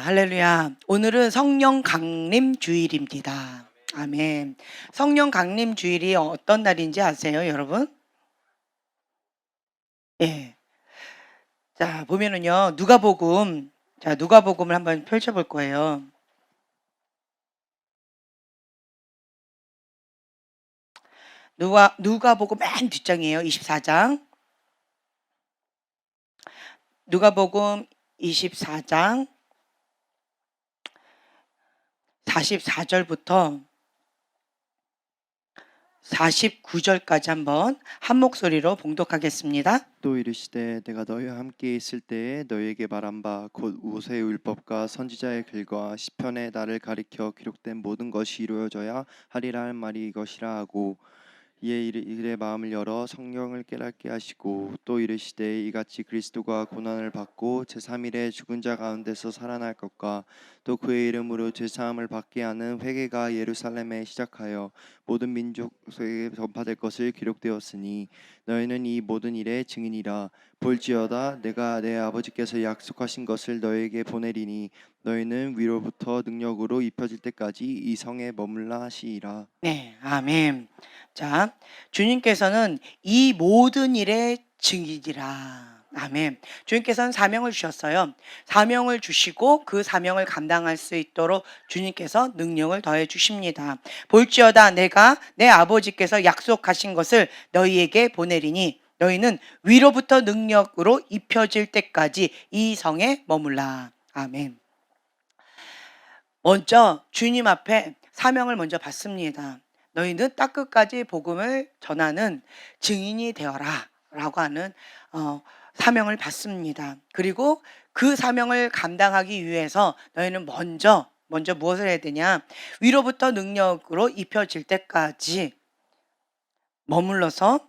할렐루야. 오늘은 성령 강림 주일입니다. 아멘. 성령 강림 주일이 어떤 날인지 아세요, 여러분? 예. 자, 보면은요. 누가복음. 자, 누가복음을 한번 펼쳐 볼 거예요. 누가복음 맨 뒷장이에요. 24장. 누가복음 24장 44절부터 49절까지 한번 한 목소리로 봉독하겠습니다. 또 이르시되 내가 너희와 함께 있을 때에 너희에게 말한 바 곧 모세의 율법과 선지자의 글과 시편에 나를 가리켜 기록된 모든 것이 이루어져야 하리라 할 말이 이것이라 하고 이에 이들의 마음을 열어 성령을 깨닫게 하시고 또 이르시되 이같이 그리스도가 고난을 받고 제3일에 죽은 자 가운데서 살아날 것과 또 그의 이름으로 제사함을 받게 하는 회개가 예루살렘에 시작하여 모든 민족에게 전파될 것을 기록되었으니 너희는 이 모든 일의 증인이라. 볼지어다 내가 내 아버지께서 약속하신 것을 너희에게 보내리니 너희는 위로부터 능력으로 입혀질 때까지 이 성에 머물라 하시리라. 네, 아멘. 자, 주님께서는 이 모든 일의 증인이라. 아멘. 주님께서는 사명을 주셨어요. 사명을 주시고 그 사명을 감당할 수 있도록 주님께서 능력을 더해 주십니다. 볼지어다 내가 내 아버지께서 약속하신 것을 너희에게 보내리니 너희는 위로부터 능력으로 입혀질 때까지 이 성에 머물라. 아멘. 먼저 주님 앞에 사명을 먼저 받습니다. 너희는 땅 끝까지 복음을 전하는 증인이 되어라 라고 하는 사명을 받습니다. 그리고 그 사명을 감당하기 위해서 너희는 먼저 무엇을 해야 되냐? 위로부터 능력으로 입혀질 때까지 머물러서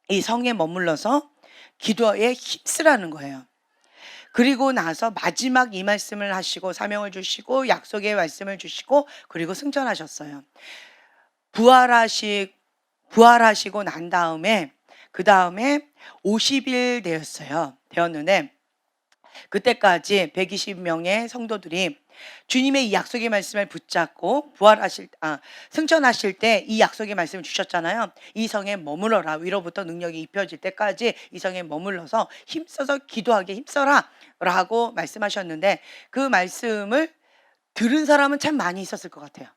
이 성에 머물러서 기도에 힘쓰라는 거예요. 그리고 나서 마지막 이 말씀을 하시고 사명을 주시고 약속의 말씀을 주시고 그리고 승천하셨어요. 부활하시고 난 다음에 그 다음에 50일 되었는데 그때까지 120명의 성도들이 주님의 이 약속의 말씀을 붙잡고 승천하실 때 이 약속의 말씀을 주셨잖아요. 이 성에 머물러라. 위로부터 능력이 입혀질 때까지 이 성에 머물러서 힘써서 기도하게 힘써라 라고 말씀하셨는데 그 말씀을 들은 사람은 참 많이 있었을 것 같아요.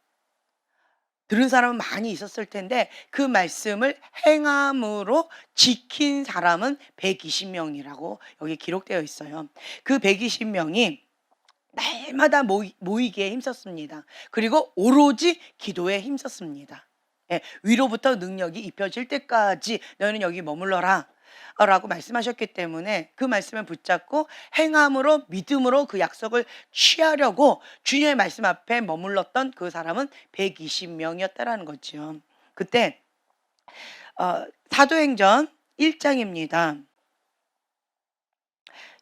들은 사람은 많이 있었을 텐데 그 말씀을 행함으로 지킨 사람은 120명이라고 여기 기록되어 있어요. 그 120명이 날마다 모이기에 힘썼습니다. 그리고 오로지 기도에 힘썼습니다. 예, 위로부터 능력이 입혀질 때까지 너희는 여기 머물러라 라고 말씀하셨기 때문에 그 말씀을 붙잡고 행함으로 믿음으로 그 약속을 취하려고 주님의 말씀 앞에 머물렀던 그 사람은 120명이었다라는 거죠. 그때 사도행전 1장입니다.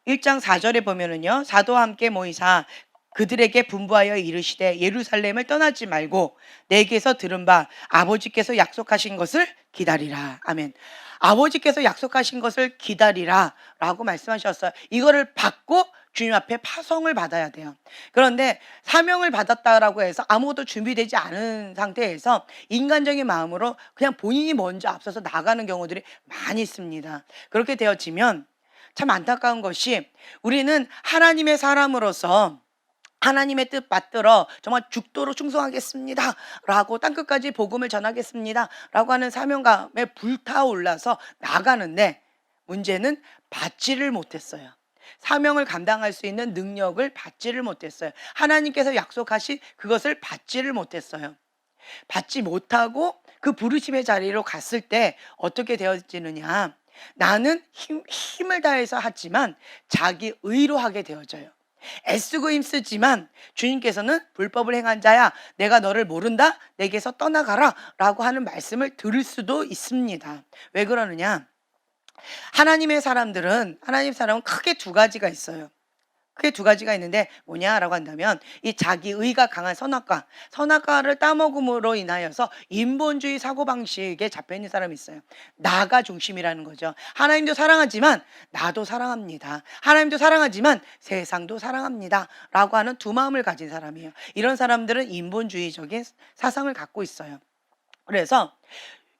1장 4절에 보면은요. 사도와 함께 모이사 그들에게 분부하여 이르시되 예루살렘을 떠나지 말고 내게서 들은 바 아버지께서 약속하신 것을 기다리라. 아멘. 아버지께서 약속하신 것을 기다리라 라고 말씀하셨어요. 이거를 받고 주님 앞에 파송을 받아야 돼요. 그런데 사명을 받았다라고 해서 아무것도 준비되지 않은 상태에서 인간적인 마음으로 그냥 본인이 먼저 앞서서 나가는 경우들이 많이 있습니다. 그렇게 되어지면 참 안타까운 것이 우리는 하나님의 사람으로서 하나님의 뜻 받들어 정말 죽도록 충성하겠습니다 라고 땅끝까지 복음을 전하겠습니다 라고 하는 사명감에 불타올라서 나가는데 문제는 받지를 못했어요. 사명을 감당할 수 있는 능력을 받지를 못했어요. 하나님께서 약속하신 그것을 받지를 못했어요. 받지 못하고 그 부르심의 자리로 갔을 때 어떻게 되어지느냐? 나는 힘을 다해서 하지만 자기 의로 하게 되어져요. 애쓰고 힘쓰지만 주님께서는 불법을 행한 자야 내가 너를 모른다 내게서 떠나가라 라고 하는 말씀을 들을 수도 있습니다. 왜 그러느냐? 하나님 사람은 크게 두 가지가 있어요. 크게 두 가지가 있는데 뭐냐라고 한다면 이 자기의가 강한 선악과를 따먹음으로 인하여서 인본주의 사고방식에 잡혀있는 사람이 있어요. 나가 중심이라는 거죠. 하나님도 사랑하지만 나도 사랑합니다. 하나님도 사랑하지만 세상도 사랑합니다. 라고 하는 두 마음을 가진 사람이에요. 이런 사람들은 인본주의적인 사상을 갖고 있어요. 그래서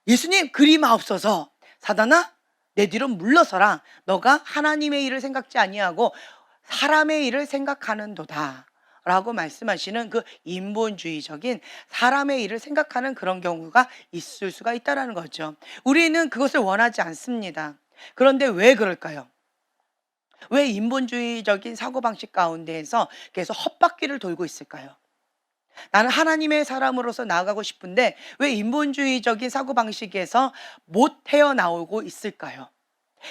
예수님 그리 마옵소서, 사단아 내 뒤로 물러서라. 너가 하나님의 일을 생각지 아니하고 사람의 일을 생각하는도다 라고 말씀하시는 그 인본주의적인 사람의 일을 생각하는 그런 경우가 있을 수가 있다는 거죠. 우리는 그것을 원하지 않습니다. 그런데 왜 그럴까요? 왜 인본주의적인 사고방식 가운데에서 계속 헛바퀴를 돌고 있을까요? 나는 하나님의 사람으로서 나아가고 싶은데 왜 인본주의적인 사고방식에서 못 헤어나오고 있을까요?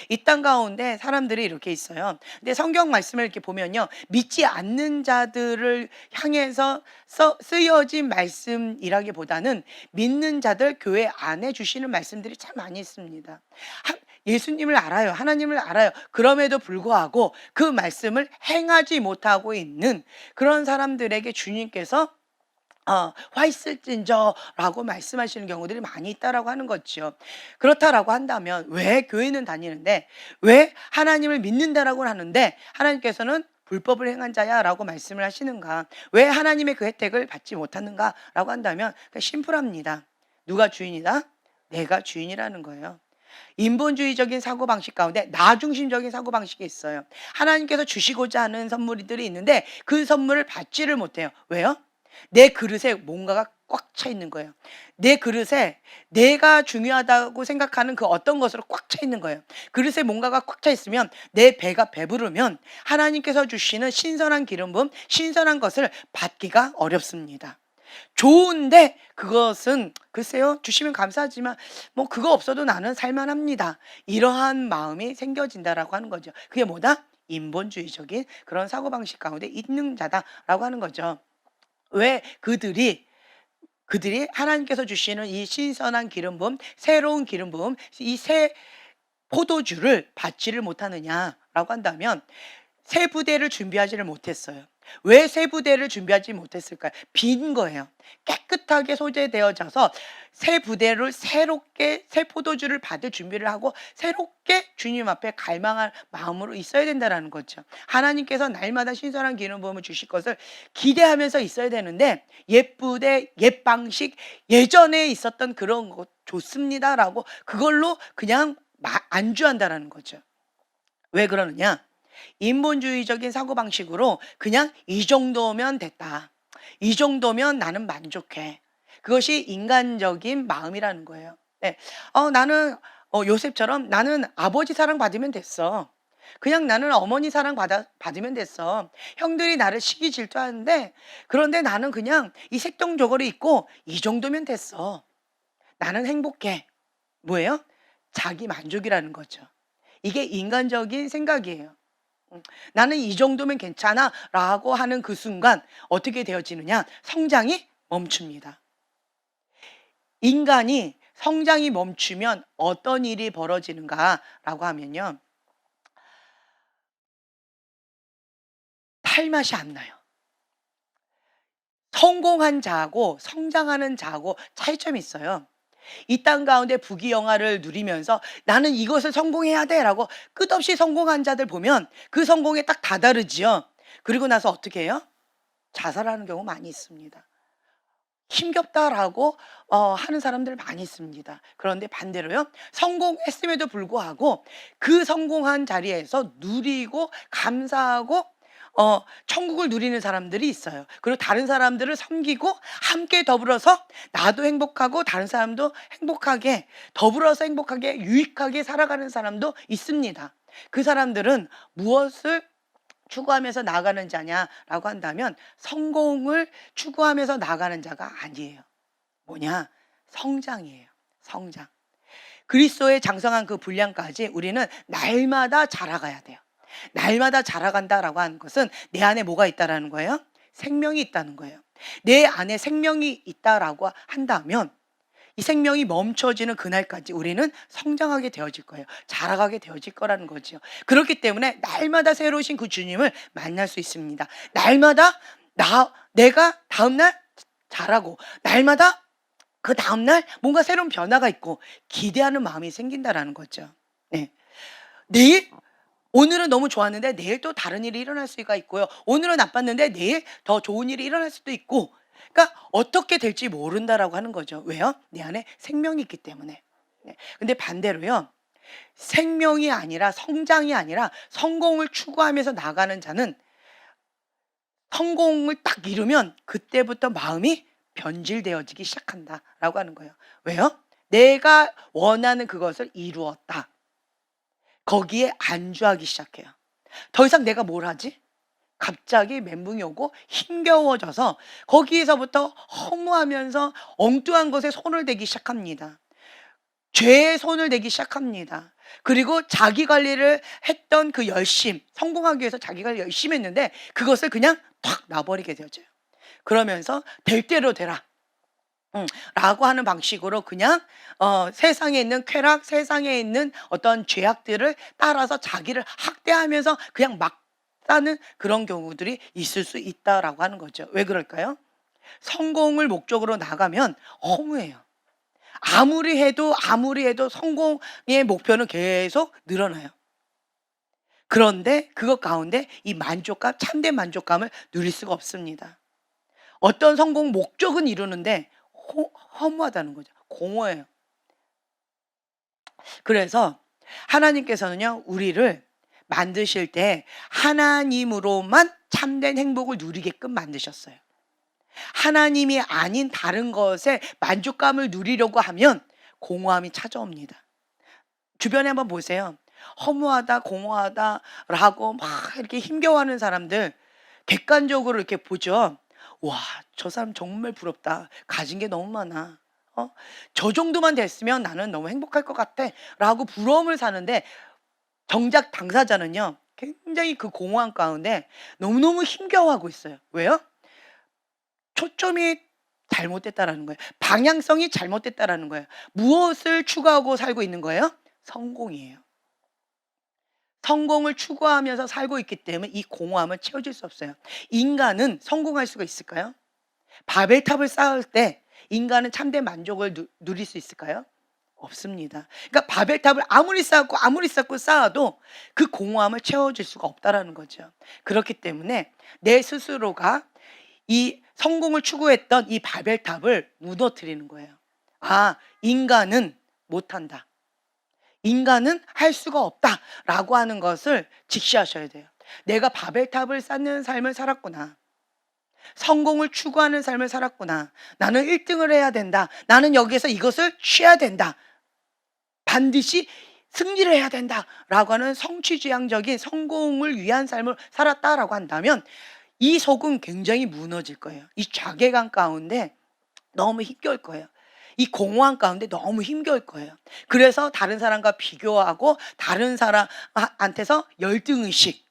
이 땅 가운데 사람들이 이렇게 있어요. 근데 성경 말씀을 이렇게 보면요, 믿지 않는 자들을 향해서 쓰여진 말씀이라기보다는 믿는 자들 교회 안에 주시는 말씀들이 참 많이 있습니다. 예수님을 알아요. 하나님을 알아요. 그럼에도 불구하고 그 말씀을 행하지 못하고 있는 그런 사람들에게 주님께서 화 있을진저라고 말씀하시는 경우들이 많이 있다라고 하는 거죠. 그렇다라고 한다면 왜 교회는 다니는데 왜 하나님을 믿는다라고 하는데 하나님께서는 불법을 행한 자야라고 말씀을 하시는가? 왜 하나님의 그 혜택을 받지 못하는가라고 한다면 심플합니다. 누가 주인이다? 내가 주인이라는 거예요. 인본주의적인 사고방식 가운데 나 중심적인 사고방식이 있어요. 하나님께서 주시고자 하는 선물들이 있는데 그 선물을 받지를 못해요. 왜요? 내 그릇에 뭔가가 꽉 차 있는 거예요. 내 그릇에 내가 중요하다고 생각하는 그 어떤 것으로 꽉 차 있는 거예요. 그릇에 뭔가가 꽉 차 있으면 내 배가 배부르면 하나님께서 주시는 신선한 기름 부음, 신선한 것을 받기가 어렵습니다. 좋은데 그것은 글쎄요, 주시면 감사하지만 뭐 그거 없어도 나는 살만합니다. 이러한 마음이 생겨진다라고 하는 거죠. 그게 뭐다? 인본주의적인 그런 사고방식 가운데 있는 자다라고 하는 거죠. 왜 그들이 하나님께서 주시는 이 신선한 기름 부음, 새로운 기름 부음, 이 새 포도주를 받지를 못하느냐라고 한다면 새 부대를 준비하지를 못했어요. 왜 새 부대를 준비하지 못했을까요? 빈 거예요. 깨끗하게 소재되어져서 새 부대를 새롭게 새 포도주를 받을 준비를 하고 새롭게 주님 앞에 갈망할 마음으로 있어야 된다는 거죠. 하나님께서 날마다 신선한 기름 부음을 주실 것을 기대하면서 있어야 되는데 옛 부대, 옛 방식, 예전에 있었던 그런 것 좋습니다라고 그걸로 그냥 안주한다라는 거죠. 왜 그러느냐? 인본주의적인 사고방식으로 그냥 이 정도면 됐다. 이 정도면 나는 만족해. 그것이 인간적인 마음이라는 거예요. 네. 나는 요셉처럼 나는 아버지 사랑 받으면 됐어. 그냥 나는 어머니 사랑 받으면 됐어. 형들이 나를 시기 질투하는데 그런데 나는 그냥 이 색동 저고리 입고 이 정도면 됐어. 나는 행복해. 뭐예요? 자기 만족이라는 거죠. 이게 인간적인 생각이에요. 나는 이 정도면 괜찮아 라고 하는 그 순간 어떻게 되어지느냐? 성장이 멈춥니다. 인간이 성장이 멈추면 어떤 일이 벌어지는가 라고 하면요, 탈맛이 안 나요. 성공한 자하고 성장하는 자하고 차이점이 있어요. 이 땅 가운데 부귀영화를 누리면서 나는 이것을 성공해야 돼라고 끝없이 성공한 자들 보면 그 성공에 딱 다다르지요. 그리고 나서 어떻게 해요? 자살하는 경우 많이 있습니다. 힘겹다라고 하는 사람들 많이 있습니다. 그런데 반대로요, 성공했음에도 불구하고 그 성공한 자리에서 누리고 감사하고 천국을 누리는 사람들이 있어요. 그리고 다른 사람들을 섬기고 함께 더불어서 나도 행복하고 다른 사람도 행복하게 더불어서 행복하게 유익하게 살아가는 사람도 있습니다. 그 사람들은 무엇을 추구하면서 나아가는 자냐라고 한다면 성공을 추구하면서 나아가는 자가 아니에요. 뭐냐? 성장이에요. 성장. 그리스도의 장성한 그 분량까지 우리는 날마다 자라가야 돼요. 날마다 자라간다라고 하는 것은 내 안에 뭐가 있다라는 거예요? 생명이 있다는 거예요. 내 안에 생명이 있다라고 한다면 이 생명이 멈춰지는 그날까지 우리는 성장하게 되어질 거예요. 자라가게 되어질 거라는 거죠. 그렇기 때문에 날마다 새로우신 그 주님을 만날 수 있습니다. 날마다 내가 다음날 자라고, 날마다 그 다음날 뭔가 새로운 변화가 있고 기대하는 마음이 생긴다라는 거죠. 네. 내일, 오늘은 너무 좋았는데 내일 또 다른 일이 일어날 수가 있고요. 오늘은 나빴는데 내일 더 좋은 일이 일어날 수도 있고, 그러니까 어떻게 될지 모른다라고 하는 거죠. 왜요? 내 안에 생명이 있기 때문에. 네. 근데 반대로요. 생명이 아니라, 성장이 아니라 성공을 추구하면서 나가는 자는 성공을 딱 이루면 그때부터 마음이 변질되어지기 시작한다라고 하는 거예요. 왜요? 내가 원하는 그것을 이루었다. 거기에 안주하기 시작해요. 더 이상 내가 뭘 하지? 갑자기 멘붕이 오고 힘겨워져서 거기에서부터 허무하면서 엉뚱한 것에 손을 대기 시작합니다. 죄에 손을 대기 시작합니다. 그리고 자기 관리를 했던 그 열심, 성공하기 위해서 자기 관리 열심히 했는데 그것을 그냥 탁 놔버리게 되어져요. 그러면서 될 대로 되라. 라고 하는 방식으로 그냥 세상에 있는 쾌락, 세상에 있는 어떤 죄악들을 따라서 자기를 학대하면서 그냥 막 사는 그런 경우들이 있을 수 있다라고 하는 거죠. 왜 그럴까요? 성공을 목적으로 나가면 허무해요. 아무리 해도 성공의 목표는 계속 늘어나요. 그런데 그것 가운데 이 만족감, 참된 만족감을 누릴 수가 없습니다. 어떤 성공 목적은 이루는데 허무하다는 거죠. 공허해요. 그래서 하나님께서는요, 우리를 만드실 때 하나님으로만 참된 행복을 누리게끔 만드셨어요. 하나님이 아닌 다른 것에 만족감을 누리려고 하면 공허함이 찾아옵니다. 주변에 한번 보세요. 허무하다, 공허하다라고 막 이렇게 힘겨워하는 사람들 객관적으로 이렇게 보죠. 와, 저 사람 정말 부럽다. 가진 게 너무 많아. 저 정도만 됐으면 나는 너무 행복할 것 같아. 라고 부러움을 사는데 정작 당사자는요, 굉장히 그 공허함 가운데 너무너무 힘겨워하고 있어요. 왜요? 초점이 잘못됐다라는 거예요. 방향성이 잘못됐다라는 거예요. 무엇을 추구하고 살고 있는 거예요? 성공이에요. 성공을 추구하면서 살고 있기 때문에 이 공허함을 채워질 수 없어요. 인간은 성공할 수가 있을까요? 바벨탑을 쌓을 때 인간은 참된 만족을 누릴 수 있을까요? 없습니다. 그러니까 바벨탑을 아무리 쌓아도 그 공허함을 채워줄 수가 없다라는 거죠. 그렇기 때문에 내 스스로가 이 성공을 추구했던 이 바벨탑을 무너뜨리는 거예요. 아, 인간은 못한다. 인간은 할 수가 없다라고 하는 것을 직시하셔야 돼요. 내가 바벨탑을 쌓는 삶을 살았구나. 성공을 추구하는 삶을 살았구나. 나는 1등을 해야 된다. 나는 여기에서 이것을 취해야 된다. 반드시 승리를 해야 된다라고 하는 성취지향적인 성공을 위한 삶을 살았다라고 한다면 이 속은 굉장히 무너질 거예요. 이 자괴감 가운데 너무 힘겨울 거예요. 이 공허함 가운데 너무 힘겨울 거예요. 그래서 다른 사람과 비교하고 다른 사람한테서 열등의식,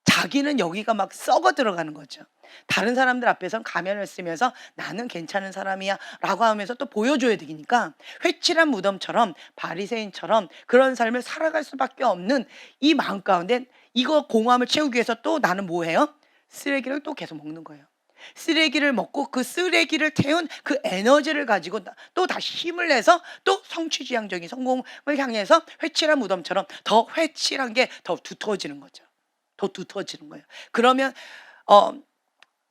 자기는 여기가 막 썩어 들어가는 거죠. 다른 사람들 앞에선 가면을 쓰면서 나는 괜찮은 사람이야 라고 하면서 또 보여줘야 되니까 회칠한 무덤처럼 바리새인처럼 그런 삶을 살아갈 수밖에 없는 이 마음 가운데 이거 공허함을 채우기 위해서 또 나는 뭐 해요? 쓰레기를 또 계속 먹는 거예요. 쓰레기를 먹고 그 쓰레기를 태운 그 에너지를 가지고 또 다시 힘을 내서 또 성취지향적인 성공을 향해서 회칠한 무덤처럼 더 회칠한 게 더 두터워지는 거죠. 더 두터워지는 거예요. 그러면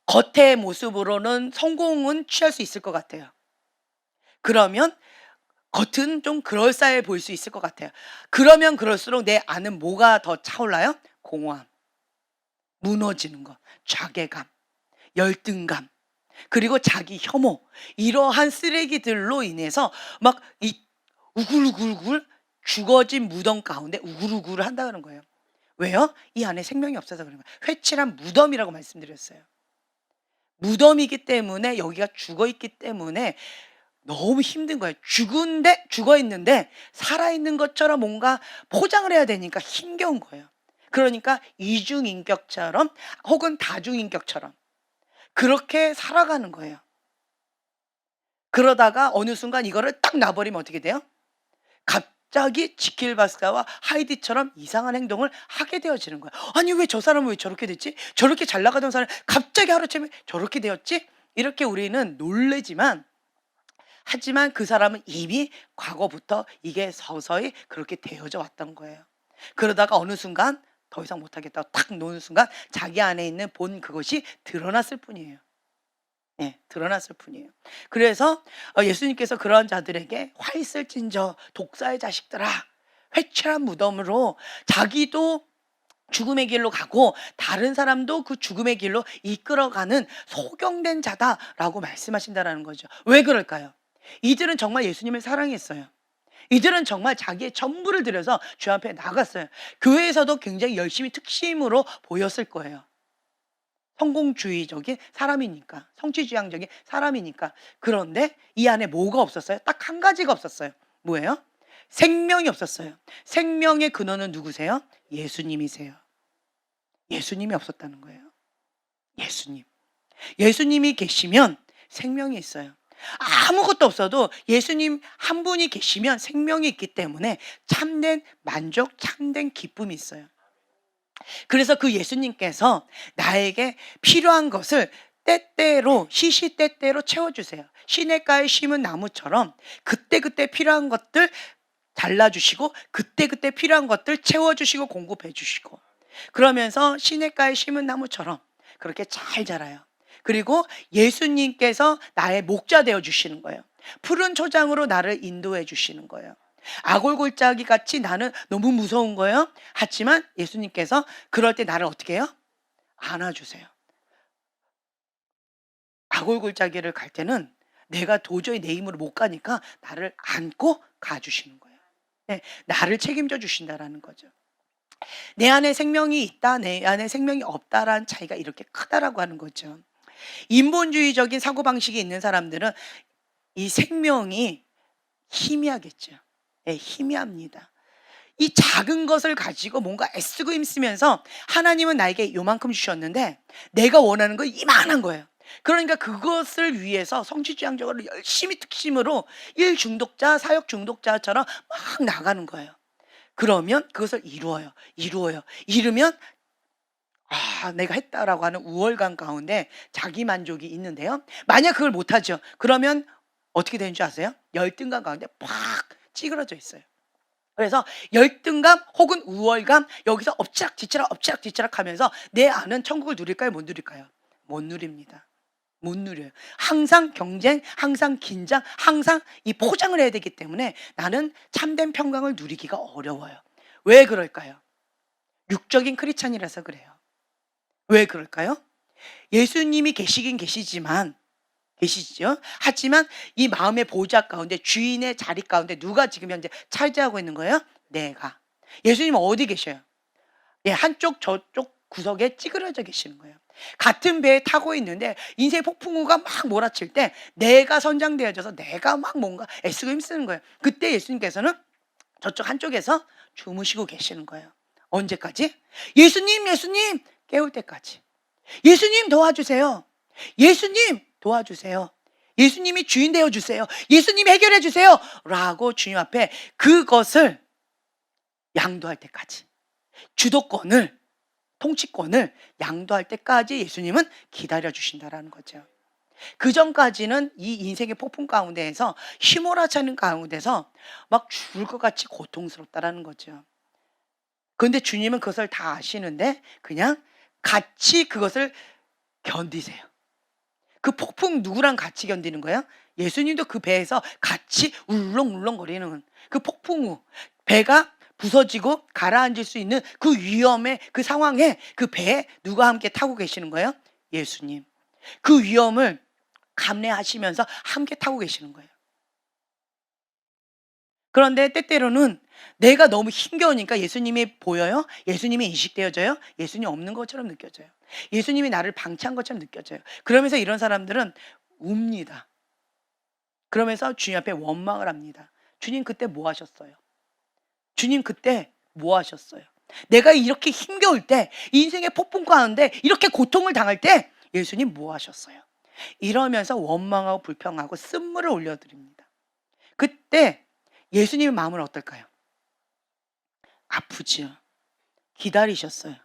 겉의 모습으로는 성공은 취할 수 있을 것 같아요. 그러면 겉은 좀 그럴싸해 보일 수 있을 것 같아요. 그러면 그럴수록 내 안은 뭐가 더 차올라요? 공허함, 무너지는 것, 자괴감, 열등감, 그리고 자기 혐오, 이러한 쓰레기들로 인해서 막 이 우글우글우글 죽어진 무덤 가운데 우글우글 한다는 거예요. 왜요? 이 안에 생명이 없어서 그런 거예요. 회칠한 무덤이라고 말씀드렸어요. 무덤이기 때문에 여기가 죽어 있기 때문에 너무 힘든 거예요. 죽어 있는데 살아 있는 것처럼 뭔가 포장을 해야 되니까 힘겨운 거예요. 그러니까 이중인격처럼 혹은 다중인격처럼 그렇게 살아가는 거예요. 그러다가 어느 순간 이거를 딱 놔버리면 어떻게 돼요? 갑자기 지킬바스가와 하이디처럼 이상한 행동을 하게 되어지는 거야. 아니 왜 저 사람은 왜 저렇게 됐지? 저렇게 잘 나가던 사람이 갑자기 하루아침에 저렇게 되었지? 이렇게 우리는 놀래지만, 하지만 그 사람은 이미 과거부터 이게 서서히 그렇게 되어져 왔던 거예요. 그러다가 어느 순간 더 이상 못하겠다고 탁 놓는 순간 자기 안에 있는 본 그것이 드러났을 뿐이에요. 예, 드러났을 뿐이에요. 그래서 예수님께서 그러한 자들에게 화 있을진저 독사의 자식들아, 회칠한 무덤으로 자기도 죽음의 길로 가고 다른 사람도 그 죽음의 길로 이끌어가는 소경된 자다라고 말씀하신다라는 거죠. 왜 그럴까요? 이들은 정말 예수님을 사랑했어요. 이들은 정말 자기의 전부를 들여서 주 앞에 나갔어요. 교회에서도 굉장히 열심히 특심으로 보였을 거예요. 성공주의적인 사람이니까, 성취지향적인 사람이니까. 그런데 이 안에 뭐가 없었어요? 딱 한 가지가 없었어요. 뭐예요? 생명이 없었어요. 생명의 근원은 누구세요? 예수님이세요. 예수님이 없었다는 거예요. 예수님. 예수님이 계시면 생명이 있어요. 아무것도 없어도 예수님 한 분이 계시면 생명이 있기 때문에 참된 만족, 참된 기쁨이 있어요. 그래서 그 예수님께서 나에게 필요한 것을 때때로 시시때때로 채워주세요. 시냇가에 심은 나무처럼 그때그때 필요한 것들 잘라주시고 그때그때 필요한 것들 채워주시고 공급해주시고, 그러면서 시냇가에 심은 나무처럼 그렇게 잘 자라요. 그리고 예수님께서 나의 목자 되어 주시는 거예요. 푸른 초장으로 나를 인도해 주시는 거예요. 아골골짜기 같이 나는 너무 무서운 거예요. 하지만 예수님께서 그럴 때 나를 어떻게 해요? 안아주세요. 아골골짜기를 갈 때는 내가 도저히 내 힘으로 못 가니까 나를 안고 가주시는 거예요. 네, 나를 책임져 주신다라는 거죠. 내 안에 생명이 있다, 내 안에 생명이 없다라는 차이가 이렇게 크다라고 하는 거죠. 인본주의적인 사고방식이 있는 사람들은 이 생명이 희미하겠죠. 예, 희미합니다. 이 작은 것을 가지고 뭔가 애쓰고 힘쓰면서 하나님은 나에게 요만큼 주셨는데 내가 원하는 건 이만한 거예요. 그러니까 그것을 위해서 성취지향적으로 열심히 특심으로 일 중독자, 사역 중독자처럼 막 나가는 거예요. 그러면 그것을 이루어요. 이루면 내가 했다라고 하는 우월감 가운데 자기 만족이 있는데요. 만약 그걸 못하죠. 그러면 어떻게 되는 줄 아세요? 열등감 가운데 팍 찌그러져 있어요. 그래서 열등감 혹은 우월감, 여기서 엎치락뒤치락 하면서 내 아는 천국을 누릴까요? 못 누릴까요? 못 누립니다. 못 누려요. 항상 경쟁, 항상 긴장, 항상 이 포장을 해야 되기 때문에 나는 참된 평강을 누리기가 어려워요. 왜 그럴까요? 육적인 크리스찬이라서 그래요. 왜 그럴까요? 예수님이 계시긴 계시죠? 하지만 이 마음의 보좌 가운데, 주인의 자리 가운데 누가 지금 현재 차지하고 있는 거예요? 내가. 예수님은 어디 계셔요? 예, 한쪽 저쪽 구석에 찌그러져 계시는 거예요. 같은 배에 타고 있는데 인생 폭풍우가 막 몰아칠 때 내가 선장되어져서 내가 막 뭔가 애쓰고 힘쓰는 거예요. 그때 예수님께서는 저쪽 한쪽에서 주무시고 계시는 거예요. 언제까지? 예수님 깨울 때까지. 예수님 도와주세요. 예수님 도와주세요. 예수님이 주인 되어주세요. 예수님이 해결해 주세요. 라고 주님 앞에 그것을 양도할 때까지, 주도권을, 통치권을 양도할 때까지 예수님은 기다려 주신다라는 거죠. 그 전까지는 이 인생의 폭풍 가운데에서 휘몰아치는 가운데서 막 죽을 것 같이 고통스럽다라는 거죠. 그런데 주님은 그것을 다 아시는데 그냥 같이 그것을 견디세요. 그 폭풍 누구랑 같이 견디는 거예요? 예수님도 그 배에서 같이 울렁울렁거리는 그 폭풍우, 배가 부서지고 가라앉을 수 있는 그 위험의 그 상황에 그 배에 누가 함께 타고 계시는 거예요? 예수님. 그 위험을 감내하시면서 함께 타고 계시는 거예요. 그런데 때때로는 내가 너무 힘겨우니까 예수님이 보여요? 예수님이 인식되어져요? 예수님 없는 것처럼 느껴져요. 예수님이 나를 방치한 것처럼 느껴져요. 그러면서 이런 사람들은 웁니다. 그러면서 주님 앞에 원망을 합니다. 주님 그때 뭐 하셨어요? 주님 그때 뭐 하셨어요? 내가 이렇게 힘겨울 때, 인생의 폭풍 가운데 이렇게 고통을 당할 때 예수님 뭐 하셨어요? 이러면서 원망하고 불평하고 쓴물을 올려드립니다. 그때 예수님의 마음은 어떨까요? 아프지요. 기다리셨어요.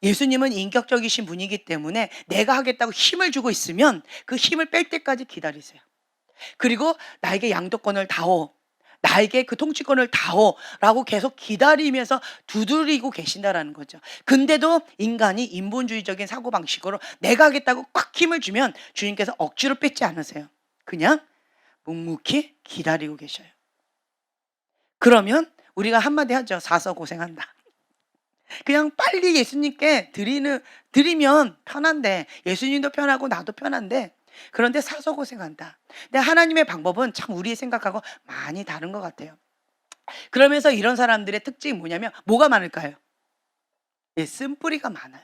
예수님은 인격적이신 분이기 때문에 내가 하겠다고 힘을 주고 있으면 그 힘을 뺄 때까지 기다리세요. 그리고 나에게 양도권을 다오, 나에게 그 통치권을 다오라고 계속 기다리면서 두드리고 계신다라는 거죠. 근데도 인간이 인본주의적인 사고방식으로 내가 하겠다고 꽉 힘을 주면 주님께서 억지로 뺏지 않으세요. 그냥 묵묵히 기다리고 계셔요. 그러면 우리가 한마디 하죠. 사서 고생한다. 그냥 빨리 예수님께 드리면 편한데, 예수님도 편하고 나도 편한데, 그런데 사서 고생한다. 근데 하나님의 방법은 참 우리의 생각하고 많이 다른 것 같아요. 그러면서 이런 사람들의 특징이 뭐냐면 뭐가 많을까요? 예, 쓴뿌리가 많아요.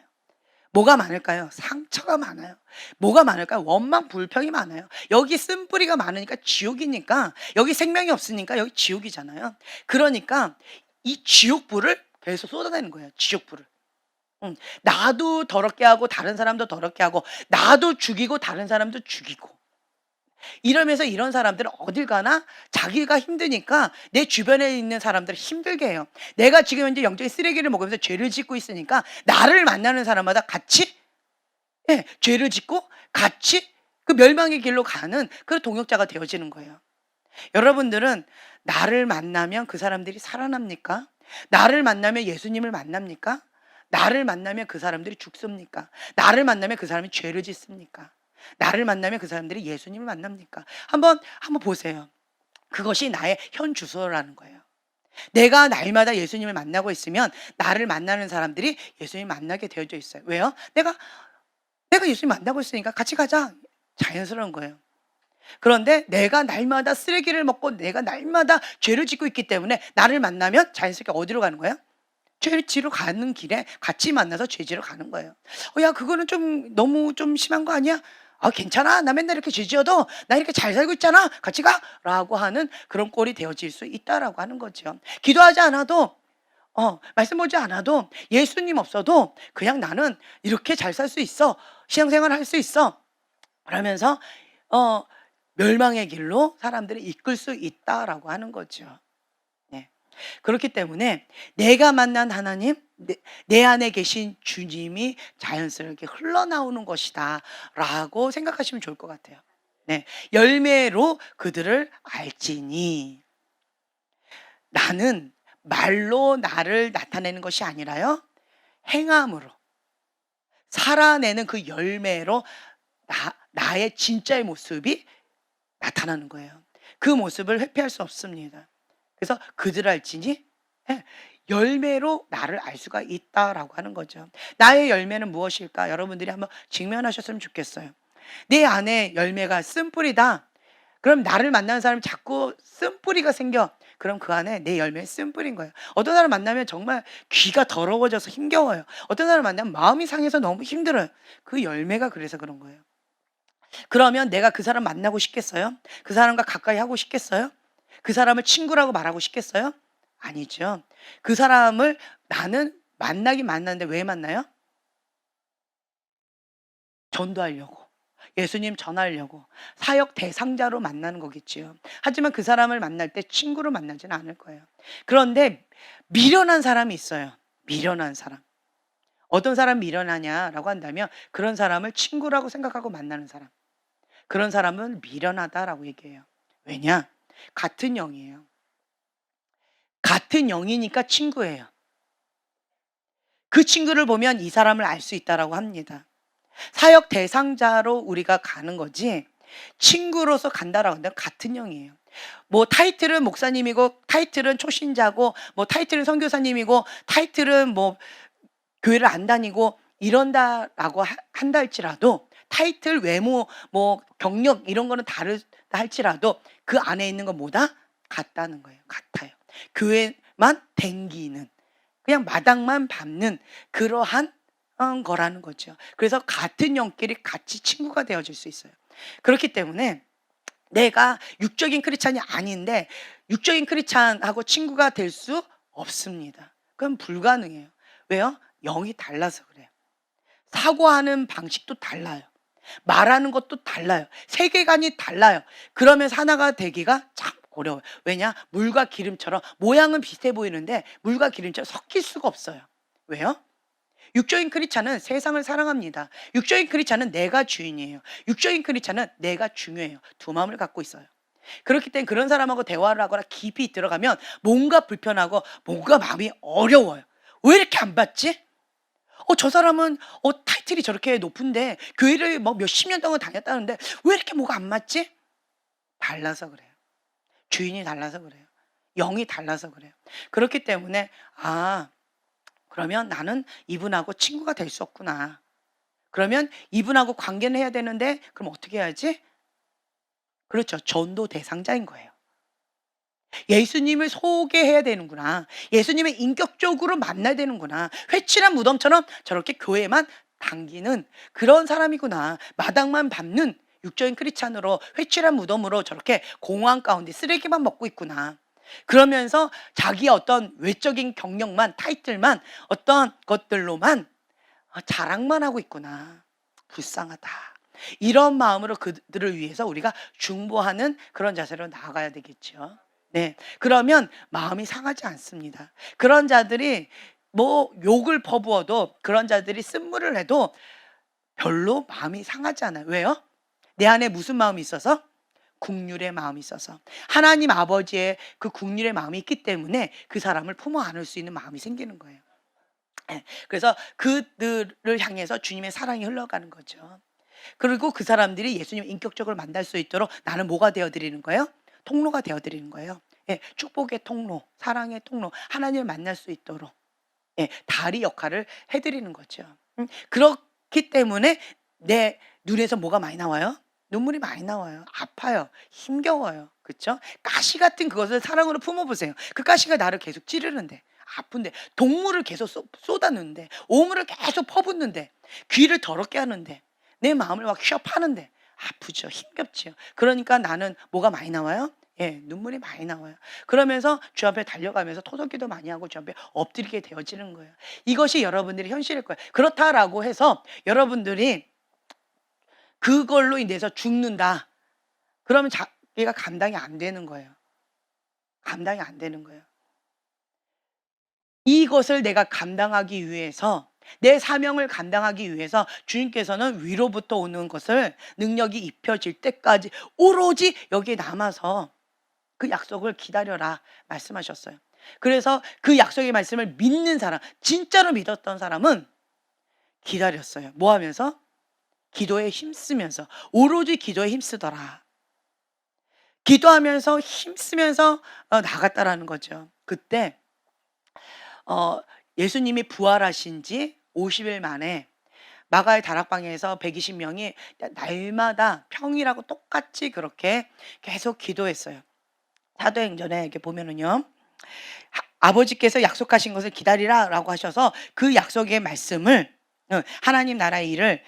뭐가 많을까요? 상처가 많아요. 뭐가 많을까요? 원망, 불평이 많아요. 여기 쓴뿌리가 많으니까 지옥이니까, 여기 생명이 없으니까 여기 지옥이잖아요. 그러니까 이 지옥불을 계속 쏟아내는 거예요. 지옥불을. 나도 더럽게 하고 다른 사람도 더럽게 하고 나도 죽이고 다른 사람도 죽이고 이러면서 이런 사람들은 어딜 가나 자기가 힘드니까 내 주변에 있는 사람들을 힘들게 해요. 내가 지금 현재 영적인 쓰레기를 먹으면서 죄를 짓고 있으니까 나를 만나는 사람마다 같이 죄를 짓고 같이 그 멸망의 길로 가는 그 동역자가 되어지는 거예요. 여러분들은 나를 만나면 그 사람들이 살아납니까? 나를 만나면 예수님을 만납니까? 나를 만나면 그 사람들이 죽습니까? 나를 만나면 그 사람이 죄를 짓습니까? 나를 만나면 그 사람들이 예수님을 만납니까? 한번 보세요. 그것이 나의 현 주소라는 거예요. 내가 날마다 예수님을 만나고 있으면 나를 만나는 사람들이 예수님을 만나게 되어져 있어요. 왜요? 내가 예수님 만나고 있으니까 같이 가자. 자연스러운 거예요. 그런데 내가 날마다 쓰레기를 먹고 내가 날마다 죄를 짓고 있기 때문에 나를 만나면 자연스럽게 어디로 가는 거예요? 죄지로 가는 길에 같이 만나서 죄지로 가는 거예요. 야, 그거는 좀 너무 좀 심한 거 아니야? 아, 괜찮아. 나 맨날 이렇게 죄 지어도 나 이렇게 잘 살고 있잖아. 같이 가. 라고 하는 그런 꼴이 되어질 수 있다라고 하는 거죠. 기도하지 않아도 말씀 보지 않아도 예수님 없어도 그냥 나는 이렇게 잘 살 수 있어. 신앙생활 할 수 있어. 그러면서 멸망의 길로 사람들을 이끌 수 있다라고 하는 거죠. 네. 그렇기 때문에 내가 만난 하나님, 내 안에 계신 주님이 자연스럽게 흘러나오는 것이다 라고 생각하시면 좋을 것 같아요. 네. 열매로 그들을 알지니. 나는 말로 나를 나타내는 것이 아니라요, 행함으로 살아내는 그 열매로 나의 진짜의 모습이 나타나는 거예요. 그 모습을 회피할 수 없습니다. 그래서 그들 알지니 열매로 나를 알 수가 있다라고 하는 거죠. 나의 열매는 무엇일까? 여러분들이 한번 직면하셨으면 좋겠어요. 내 안에 열매가 쓴뿌리다. 그럼 나를 만나는 사람이 자꾸 쓴뿌리가 생겨. 그럼 그 안에 내 열매는 쓴뿌리인 거예요. 어떤 사람 만나면 정말 귀가 더러워져서 힘겨워요. 어떤 사람 만나면 마음이 상해서 너무 힘들어요. 그 열매가 그래서 그런 거예요. 그러면 내가 그 사람 만나고 싶겠어요? 그 사람과 가까이 하고 싶겠어요? 그 사람을 친구라고 말하고 싶겠어요? 아니죠. 그 사람을 나는 만나긴 만났는데 왜 만나요? 전도하려고. 예수님 전하려고. 사역 대상자로 만나는 거겠지요. 하지만 그 사람을 만날 때 친구로 만나지는 않을 거예요. 그런데 미련한 사람이 있어요. 미련한 사람. 어떤 사람 미련하냐라고 한다면 그런 사람을 친구라고 생각하고 만나는 사람. 그런 사람은 미련하다라고 얘기해요. 왜냐? 같은 영이에요. 같은 영이니까 친구예요. 그 친구를 보면 이 사람을 알 수 있다라고 합니다. 사역 대상자로 우리가 가는 거지 친구로서 간다라고 한다면 같은 영이에요. 뭐 타이틀은 목사님이고 타이틀은 초신자고 뭐 타이틀은 선교사님이고 타이틀은 뭐 교회를 안 다니고 이런다라고 한다 할지라도 타이틀, 외모, 뭐 경력 이런 거는 다르다 할지라도 그 안에 있는 건 뭐다? 같다는 거예요. 같아요. 교회만 댕기는, 그냥 마당만 밟는 그러한 거라는 거죠. 그래서 같은 영끼리 같이 친구가 되어질 수 있어요. 그렇기 때문에 내가 육적인 크리스찬이 아닌데 육적인 크리스찬하고 친구가 될 수 없습니다. 그건 불가능해요. 왜요? 영이 달라서 그래요. 사고하는 방식도 달라요. 말하는 것도 달라요. 세계관이 달라요. 그러면서 하나가 되기가 참 어려워요. 왜냐? 물과 기름처럼 모양은 비슷해 보이는데 물과 기름처럼 섞일 수가 없어요. 왜요? 육적인 크리스찬은 세상을 사랑합니다. 육적인 크리스찬은 내가 주인이에요. 육적인 크리스찬은 내가 중요해요. 두 마음을 갖고 있어요. 그렇기 때문에 그런 사람하고 대화를 하거나 깊이 들어가면 뭔가 불편하고 뭔가 마음이 어려워요. 왜 이렇게 안 받지? 저 사람은 타이틀이 저렇게 높은데 교회를 뭐 몇십 년 동안 다녔다는데 왜 이렇게 뭐가 안 맞지? 달라서 그래요. 주인이 달라서 그래요. 영이 달라서 그래요. 그렇기 때문에 그러면 나는 이분하고 친구가 될 수 없구나. 그러면 이분하고 관계는 해야 되는데 그럼 어떻게 해야지? 그렇죠. 전도 대상자인 거예요. 예수님을 소개해야 되는구나. 예수님을 인격적으로 만나야 되는구나. 회칠한 무덤처럼 저렇게 교회만 당기는 그런 사람이구나. 마당만 밟는 육적인 크리스찬으로 회칠한 무덤으로 저렇게 공허한 가운데 쓰레기만 먹고 있구나. 그러면서 자기의 어떤 외적인 경력만 타이틀만 어떤 것들로만 자랑만 하고 있구나. 불쌍하다. 이런 마음으로 그들을 위해서 우리가 중보하는 그런 자세로 나아가야 되겠죠. 네. 그러면 마음이 상하지 않습니다. 그런 자들이 뭐 욕을 퍼부어도 그런 자들이 쓴물을 해도 별로 마음이 상하지 않아요. 왜요? 내 안에 무슨 마음이 있어서? 국률의 마음이 있어서. 하나님 아버지의 그 국률의 마음이 있기 때문에 그 사람을 품어 안을 수 있는 마음이 생기는 거예요. 예. 그래서 그들을 향해서 주님의 사랑이 흘러가는 거죠. 그리고 그 사람들이 예수님을 인격적으로 만날 수 있도록 나는 뭐가 되어 드리는 거예요? 통로가 되어 드리는 거예요. 예. 축복의 통로, 사랑의 통로, 하나님을 만날 수 있도록 다리 역할을 해 드리는 거죠. 그렇기 때문에 내 눈에서 뭐가 많이 나와요? 눈물이 많이 나와요. 아파요. 힘겨워요. 그렇죠? 가시 같은 그것을 사랑으로 품어 보세요. 그 가시가 나를 계속 찌르는데 아픈데 동물을 계속 쏟았는데 오물을 계속 퍼붓는데 귀를 더럽게 하는데 내 마음을 막 휘업하는데 아프죠. 힘겹죠. 그러니까 나는 뭐가 많이 나와요? 눈물이 많이 나와요. 그러면서 주 앞에 달려가면서 토독기도 많이 하고 주 앞에 엎드리게 되어지는 거예요. 이것이 여러분들의 현실일 거예요. 그렇다라고 해서 여러분들이 그걸로 인해서 죽는다. 그러면 자기가 감당이 안 되는 거예요. 감당이 안 되는 거예요. 이것을 내가 감당하기 위해서 내 사명을 감당하기 위해서 주님께서는 위로부터 오는 것을 능력이 입혀질 때까지 오로지 여기에 남아서 그 약속을 기다려라 말씀하셨어요. 그래서 그 약속의 말씀을 믿는 사람, 진짜로 믿었던 사람은 기다렸어요. 뭐 하면서? 기도에 힘쓰면서, 오로지 기도에 힘쓰더라. 기도하면서 힘쓰면서 나갔다라는 거죠. 그때 예수님이 부활하신 지 50일 만에 마가의 다락방에서 120명이 날마다 평일하고 똑같이 그렇게 계속 기도했어요. 사도행전에 이렇게 보면은요. 아버지께서 약속하신 것을 기다리라라고 하셔서 그 약속의 말씀을 하나님 나라의 일을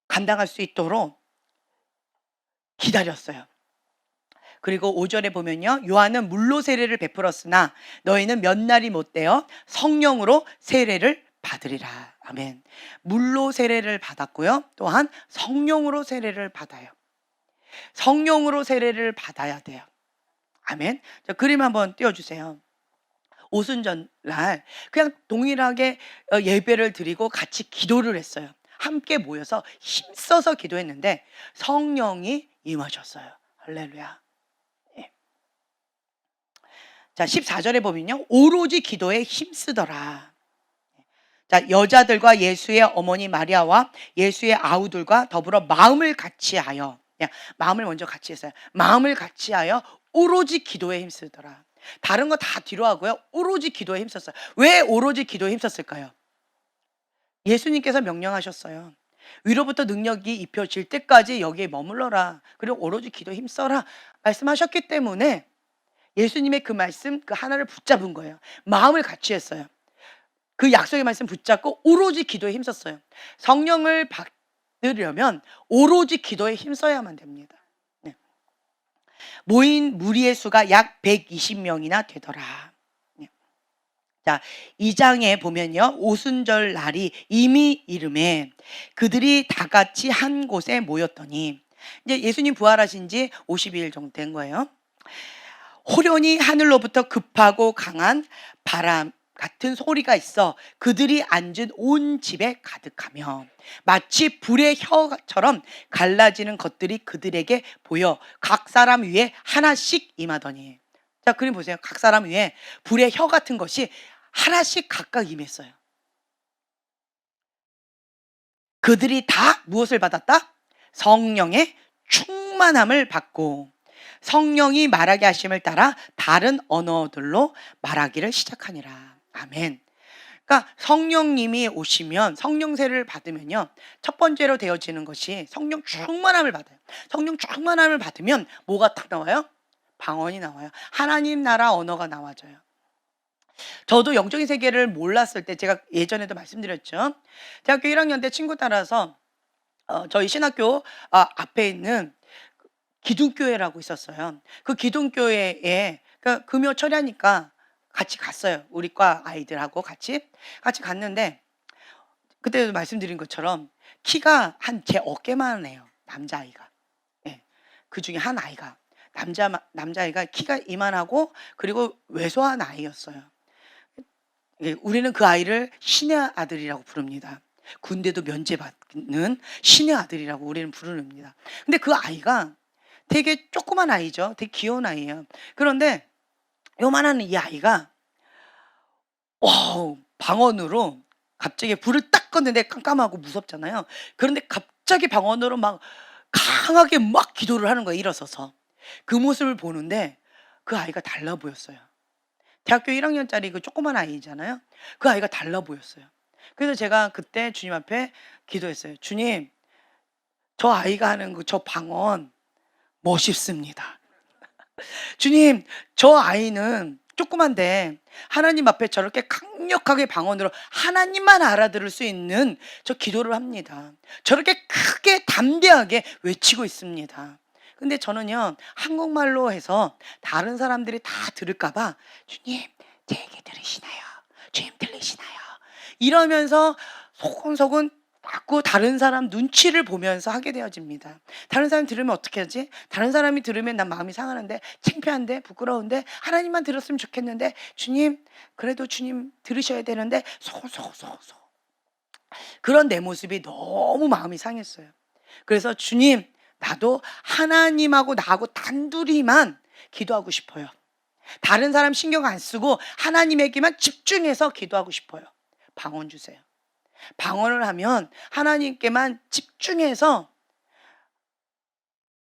감당할 수 있도록 기다렸어요. 그리고 5절에 보면요. 요한은 물로 세례를 베풀었으나 너희는 몇 날이 못되어 성령으로 세례를 받으리라. 아멘. 물로 세례를 받았고요. 또한 성령으로 세례를 받아요. 성령으로 세례를 받아야 돼요. 아멘. 자, 그림 한번 띄워주세요. 오순절날 그냥 동일하게 예배를 드리고 같이 기도를 했어요. 함께 모여서 힘써서 기도했는데 성령이 임하셨어요. 할렐루야. 예. 자, 14절에 보면요. 오로지 기도에 힘쓰더라. 자, 여자들과 예수의 어머니 마리아와 예수의 아우들과 더불어 마음을 같이하여, 마음을 먼저 같이 했어요. 마음을 같이하여 오로지 기도에 힘쓰더라. 다른 거 다 뒤로 하고요. 오로지 기도에 힘썼어요. 왜 오로지 기도에 힘썼을까요? 예수님께서 명령하셨어요. 위로부터 능력이 입혀질 때까지 여기에 머물러라. 그리고 오로지 기도에 힘써라. 말씀하셨기 때문에 예수님의 그 말씀 그 하나를 붙잡은 거예요. 마음을 같이 했어요. 그 약속의 말씀 붙잡고 오로지 기도에 힘썼어요. 성령을 받으려면 오로지 기도에 힘써야만 됩니다. 네. 모인 무리의 수가 약 120명이나 되더라. 네. 자, 2장에 보면요. 오순절 날이 이미 이름에 그들이 다 같이 한 곳에 모였더니, 이제 예수님 부활하신 지 50일 정도 된 거예요. 호련히 하늘로부터 급하고 강한 바람 같은 소리가 있어 그들이 앉은 온 집에 가득하며 마치 불의 혀처럼 갈라지는 것들이 그들에게 보여 각 사람 위에 하나씩 임하더니. 자, 그림 보세요. 각 사람 위에 불의 혀 같은 것이 하나씩 각각 임했어요. 그들이 다 무엇을 받았다? 성령의 충만함을 받고 성령이 말하게 하심을 따라 다른 언어들로 말하기를 시작하니라. 아멘. 그러니까 성령님이 오시면, 성령세를 받으면요, 첫 번째로 되어지는 것이 성령 충만함을 받아요. 성령 충만함을 받으면 뭐가 딱 나와요? 방언이 나와요. 하나님 나라 언어가 나와져요. 저도 영적인 세계를 몰랐을 때, 제가 예전에도 말씀드렸죠. 대학교 1학년 때 친구 따라서 저희 신학교 앞에 있는 기둥교회라고 있었어요. 그 기둥교회에 그러니까 금요 철야니까 같이 갔어요. 우리 과 아이들하고 같이 갔는데, 그때도 말씀드린 것처럼 키가 한 제 어깨만 해요. 남자아이가. 예. 그 중에 한 아이가 남자아이가 키가 이만하고 그리고 왜소한 아이였어요. 예, 우리는 그 아이를 신의 아들이라고 부릅니다. 군대도 면제받는 신의 아들이라고 우리는 부릅니다. 근데 그 아이가 되게 조그만 아이죠. 되게 귀여운 아이예요. 그런데 요만한 이 아이가 방언으로 갑자기 불을 딱 껐는데 깜깜하고 무섭잖아요. 그런데 갑자기 방언으로 막 강하게 막 기도를 하는 거예요. 일어서서. 그 모습을 보는데 그 아이가 달라 보였어요. 대학교 1학년짜리 그 조그만 아이잖아요. 그 아이가 달라 보였어요. 그래서 제가 그때 주님 앞에 기도했어요. 주님, 저 아이가 하는 저 방언 멋있습니다. 주님, 저 아이는 조그만데 하나님 앞에 저렇게 강력하게 방언으로 하나님만 알아들을 수 있는 저 기도를 합니다. 저렇게 크게 담대하게 외치고 있습니다. 근데 저는요, 한국말로 해서 다른 사람들이 다 들을까 봐 주님, 제 얘기 들으시나요? 주님 들리시나요? 이러면서 소곤소곤 자꾸 다른 사람 눈치를 보면서 하게 되어집니다. 다른 사람이 들으면 어떻게 하지? 다른 사람이 들으면 난 마음이 상하는데, 창피한데, 부끄러운데, 하나님만 들었으면 좋겠는데, 주님, 그래도 주님 들으셔야 되는데, 소소소소. 그런 내 모습이 너무 마음이 상했어요. 그래서 주님, 나도 하나님하고 나하고 단둘이만 기도하고 싶어요. 다른 사람 신경 안 쓰고 하나님에게만 집중해서 기도하고 싶어요. 방언 주세요. 방언을 하면 하나님께만 집중해서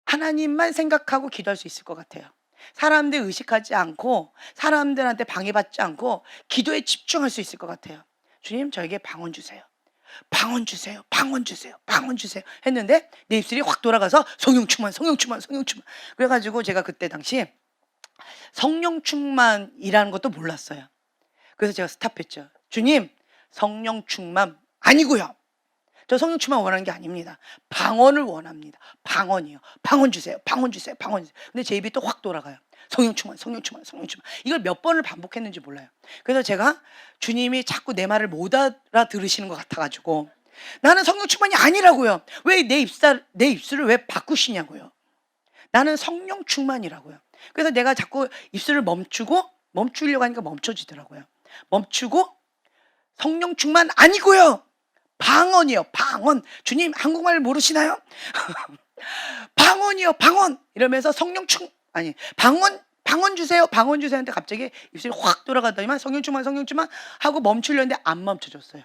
하나님만 생각하고 기도할 수 있을 것 같아요. 사람들 의식하지 않고 사람들한테 방해받지 않고 기도에 집중할 수 있을 것 같아요. 주님, 저에게 방언 주세요. 방언 주세요. 방언 주세요. 방언 주세요. 했는데 내 입술이 확 돌아가서 성령 충만, 성령 충만, 성령 충만. 그래가지고 제가 그때 당시 성령 충만이라는 것도 몰랐어요. 그래서 제가 스탑했죠. 주님, 성령 충만 아니고요. 저 성령 충만 원하는 게 아닙니다. 방언을 원합니다. 방언이요. 방언 주세요. 방언 주세요. 방언 주세요. 근데 제 입이 또 확 돌아가요. 성령 충만, 성령 충만, 성령 충만. 이걸 몇 번을 반복했는지 몰라요. 그래서 제가 주님이 자꾸 내 말을 못 알아들으시는 것 같아가지고 나는 성령 충만이 아니라고요. 왜 내 입술을 왜 바꾸시냐고요. 나는 성령 충만이라고요. 그래서 내가 자꾸 입술을 멈추려고 하니까 멈춰지더라고요. 멈추고 성령 충만 아니고요. 방언이요. 방언. 주님 한국말 모르시나요? 방언이요. 방언. 이러면서 방언 주세요. 방언 주세요. 하는데 갑자기 입술이 확 돌아가더니만 성령 충만, 성령 충만 하고 멈추려는데 안 멈춰졌어요.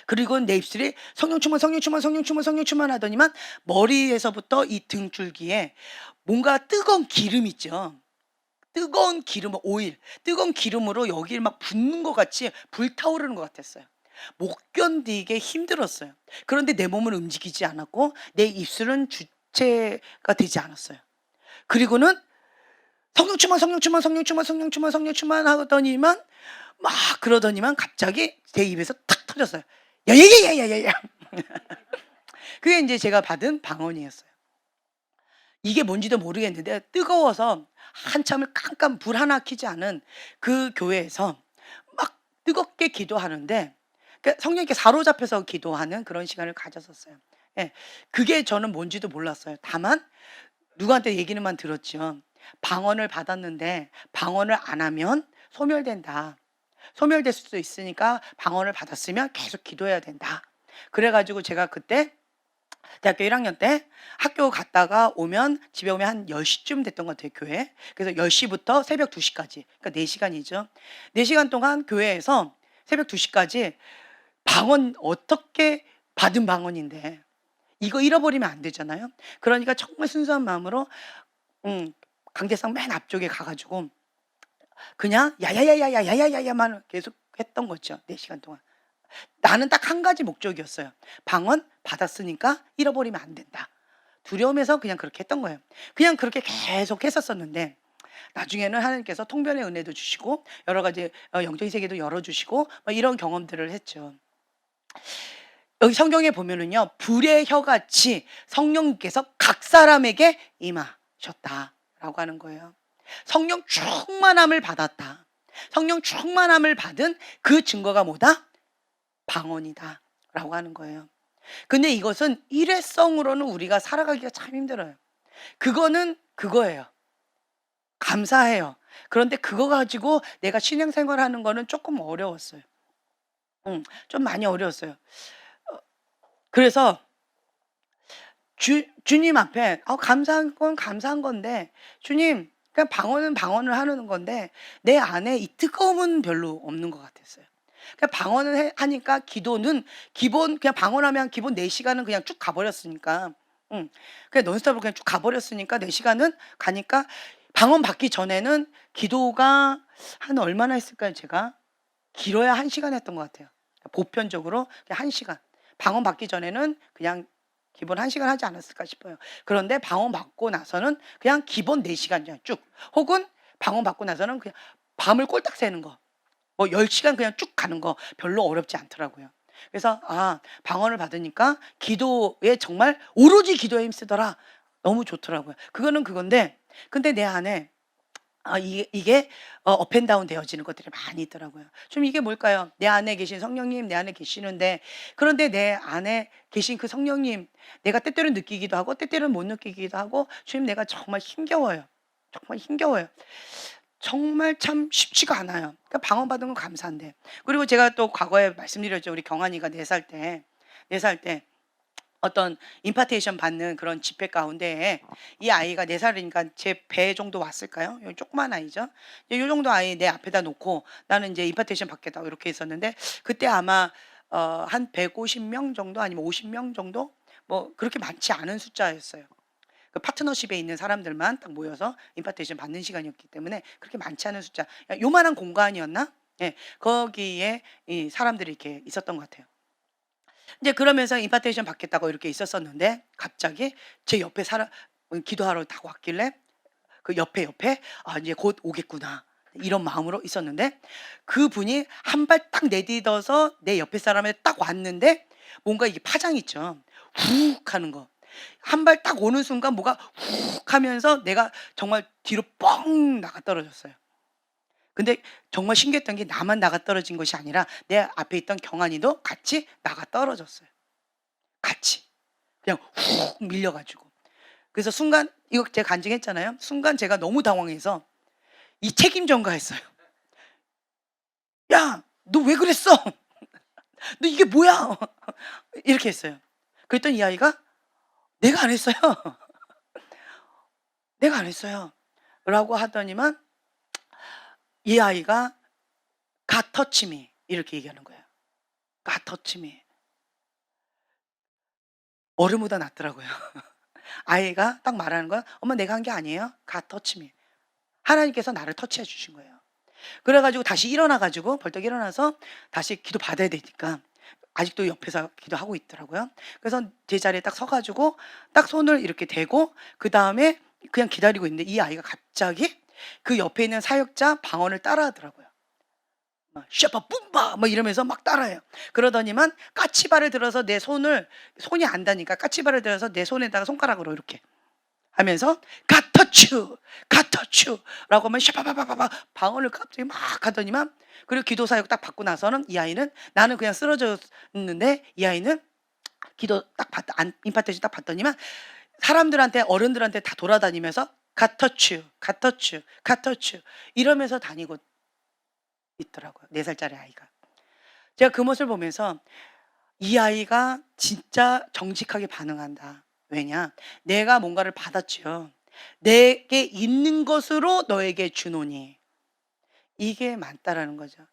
그리고 내 입술이 성령 충만, 성령 충만, 성령 충만, 성령 충만 하더니만 머리에서부터 이 등줄기에 뭔가 뜨거운 기름 있죠. 뜨거운 기름, 오일, 뜨거운 기름으로 여기를 막 붓는 것 같이 불타오르는 것 같았어요. 못 견디게 힘들었어요. 그런데 내 몸은 움직이지 않았고 내 입술은 주체가 되지 않았어요. 그리고는 성령 충만, 성령 충만, 성령 충만, 성령 충만, 성령 충만 하더니만 막 그러더니만 갑자기 제 입에서 탁 터졌어요. 야야야야야야. 그게 이제 제가 받은 방언이었어요. 이게 뭔지도 모르겠는데 뜨거워서 한참을 깜깜 불 하나 켜지 않은 그 교회에서 막 뜨겁게 기도하는데 성령님께 사로잡혀서 기도하는 그런 시간을 가졌었어요. 예. 그게 저는 뭔지도 몰랐어요. 다만 누구한테 얘기는만 들었죠. 방언을 받았는데 방언을 안 하면 소멸된다. 소멸될 수도 있으니까 방언을 받았으면 계속 기도해야 된다. 그래 가지고 제가 그때 대학교 1학년 때 학교 갔다가 오면 집에 오면 한 10시쯤 됐던 것 같아요, 교회. 그래서 10시부터 새벽 2시까지. 그러니까 4시간이죠. 4시간 동안 교회에서 새벽 2시까지 방언 어떻게 받은 방언인데 이거 잃어버리면 안 되잖아요. 그러니까 정말 순수한 마음으로 강대상 맨 앞쪽에 가 가지고 그냥 야야야야야야야야야만 계속 했던 거죠. 4시간 동안. 나는 딱 한 가지 목적이었어요. 방언 받았으니까 잃어버리면 안 된다. 두려움에서 그냥 그렇게 했던 거예요. 그냥 그렇게 계속 했었었는데 나중에는 하나님께서 통변의 은혜도 주시고 여러 가지 영적인 세계도 열어주시고 이런 경험들을 했죠. 여기 성경에 보면은요, 불의 혀같이 성령께서 각 사람에게 임하셨다라고 하는 거예요. 성령 충만함을 받았다. 성령 충만함을 받은 그 증거가 뭐다? 방언이다. 라고 하는 거예요. 근데 이것은 일회성으로는 우리가 살아가기가 참 힘들어요. 그거는 그거예요. 감사해요. 그런데 그거 가지고 내가 신앙생활 하는 거는 조금 어려웠어요. 좀 많이 어려웠어요. 그래서 주님 앞에 감사한 건 감사한 건데 주님 그냥 방언은 방언을 하는 건데 내 안에 이 뜨거움은 별로 없는 것 같았어요. 그냥 방언을 하니까 기도는 기본 그냥 방언하면 기본 4시간은 그냥 쭉 가버렸으니까 그냥 논스톱으로 그냥 쭉 가버렸으니까 4시간은 가니까 방언 받기 전에는 기도가 한 얼마나 했을까요 제가? 길어야 1시간 했던 것 같아요. 보편적으로 그냥 1시간. 방언 받기 전에는 그냥 기본 1시간 하지 않았을까 싶어요. 그런데 방언 받고 나서는 그냥 기본 4시간이야 쭉. 혹은 방언 받고 나서는 그냥 밤을 꼴딱 새는 거. 뭐 10시간 그냥 쭉 가는 거 별로 어렵지 않더라고요. 그래서 방언을 받으니까 기도에 정말 오로지 기도에 힘쓰더라. 너무 좋더라고요. 그거는 그건데 근데 내 안에 이게 업앤다운 되어지는 것들이 많이 있더라고요. 좀 이게 뭘까요? 내 안에 계신 성령님 내 안에 계시는데 그런데 내 안에 계신 그 성령님 내가 때때로는 느끼기도 하고 때때로는 못 느끼기도 하고 주님 내가 정말 힘겨워요. 정말 힘겨워요. 정말 참 쉽지가 않아요. 그러니까 방언 받은 건 감사한데. 그리고 제가 또 과거에 말씀드렸죠. 우리 경환이가 4살 때 4살 때 어떤 임파테이션 받는 그런 집회 가운데에 이 아이가 4살이니까 제 배 정도 왔을까요? 요 조그만 아이죠. 요 정도 아이 내 앞에다 놓고 나는 이제 임파테이션 받겠다고 이렇게 있었는데 그때 아마 한 150명 정도 아니면 50명 정도 뭐 그렇게 많지 않은 숫자였어요. 그 파트너십에 있는 사람들만 딱 모여서 임파테이션 받는 시간이었기 때문에 그렇게 많지 않은 숫자. 요만한 공간이었나? 예. 거기에 이 사람들이 이렇게 있었던 것 같아요. 이제 그러면서 임파테이션 받겠다고 이렇게 있었었는데 갑자기 제 옆에 사람 기도하러 딱 왔길래 그 옆에 이제 곧 오겠구나. 이런 마음으로 있었는데 그분이 한 발 딱 내딛어서 내 옆에 사람에 딱 왔는데 뭔가 이게 파장 있죠. 훅 하는 거. 한 발 딱 오는 순간 뭐가 훅 하면서 내가 정말 뒤로 뻥 나가 떨어졌어요. 근데 정말 신기했던 게 나만 나가 떨어진 것이 아니라 내 앞에 있던 경환이도 같이 나가 떨어졌어요. 같이. 그냥 훅 밀려 가지고. 그래서 순간 이거 제가 간증했잖아요. 순간 제가 너무 당황해서 이 책임 전가했어요. "야, 너 왜 그랬어? 너 이게 뭐야?" 이렇게 했어요. 그랬더니 이 아이가 "내가 안 했어요. 내가 안 했어요." 라고 하더니만 이 아이가 "God touch me." 이렇게 얘기하는 거예요. "God touch me." 얼음보다 낫더라고요. 아이가 딱 말하는 건 "엄마 내가 한 게 아니에요. God touch me." 하나님께서 나를 터치해 주신 거예요. 그래 가지고 다시 일어나 가지고 벌떡 일어나서 다시 기도 받아야 되니까 아직도 옆에서 기도하고 있더라고요. 그래서 제 자리에 딱 서 가지고 딱 손을 이렇게 대고 그다음에 그냥 기다리고 있는데 이 아이가 갑자기 그 옆에 있는 사역자 방언을 따라하더라고요. 막 샤파 뿜바 막 이러면서 막 따라해요. 그러더니만 까치발을 들어서 내 손을 손이 안 닿으니까 까치발을 들어서 내 손에다가 손가락으로 이렇게 하면서 가터츄 가터츄라고 하면 샤바바바바 방언을 갑자기 막 하더니만, 그리고 기도 사역 딱 받고 나서는 이 아이는, 나는 그냥 쓰러졌는데 이 아이는 기도 딱 받, 임파테이션 딱 받더니만 사람들한테, 어른들한테 다 돌아다니면서 가터츄 가터츄 가터츄 이러면서 다니고 있더라고요. 4살짜리 아이가. 제가 그 모습을 보면서 이 아이가 진짜 정직하게 반응한다. 왜냐? 내가 뭔가를 받았지요. 내게 있는 것으로 너에게 주노니. 이게 맞다라는 거죠.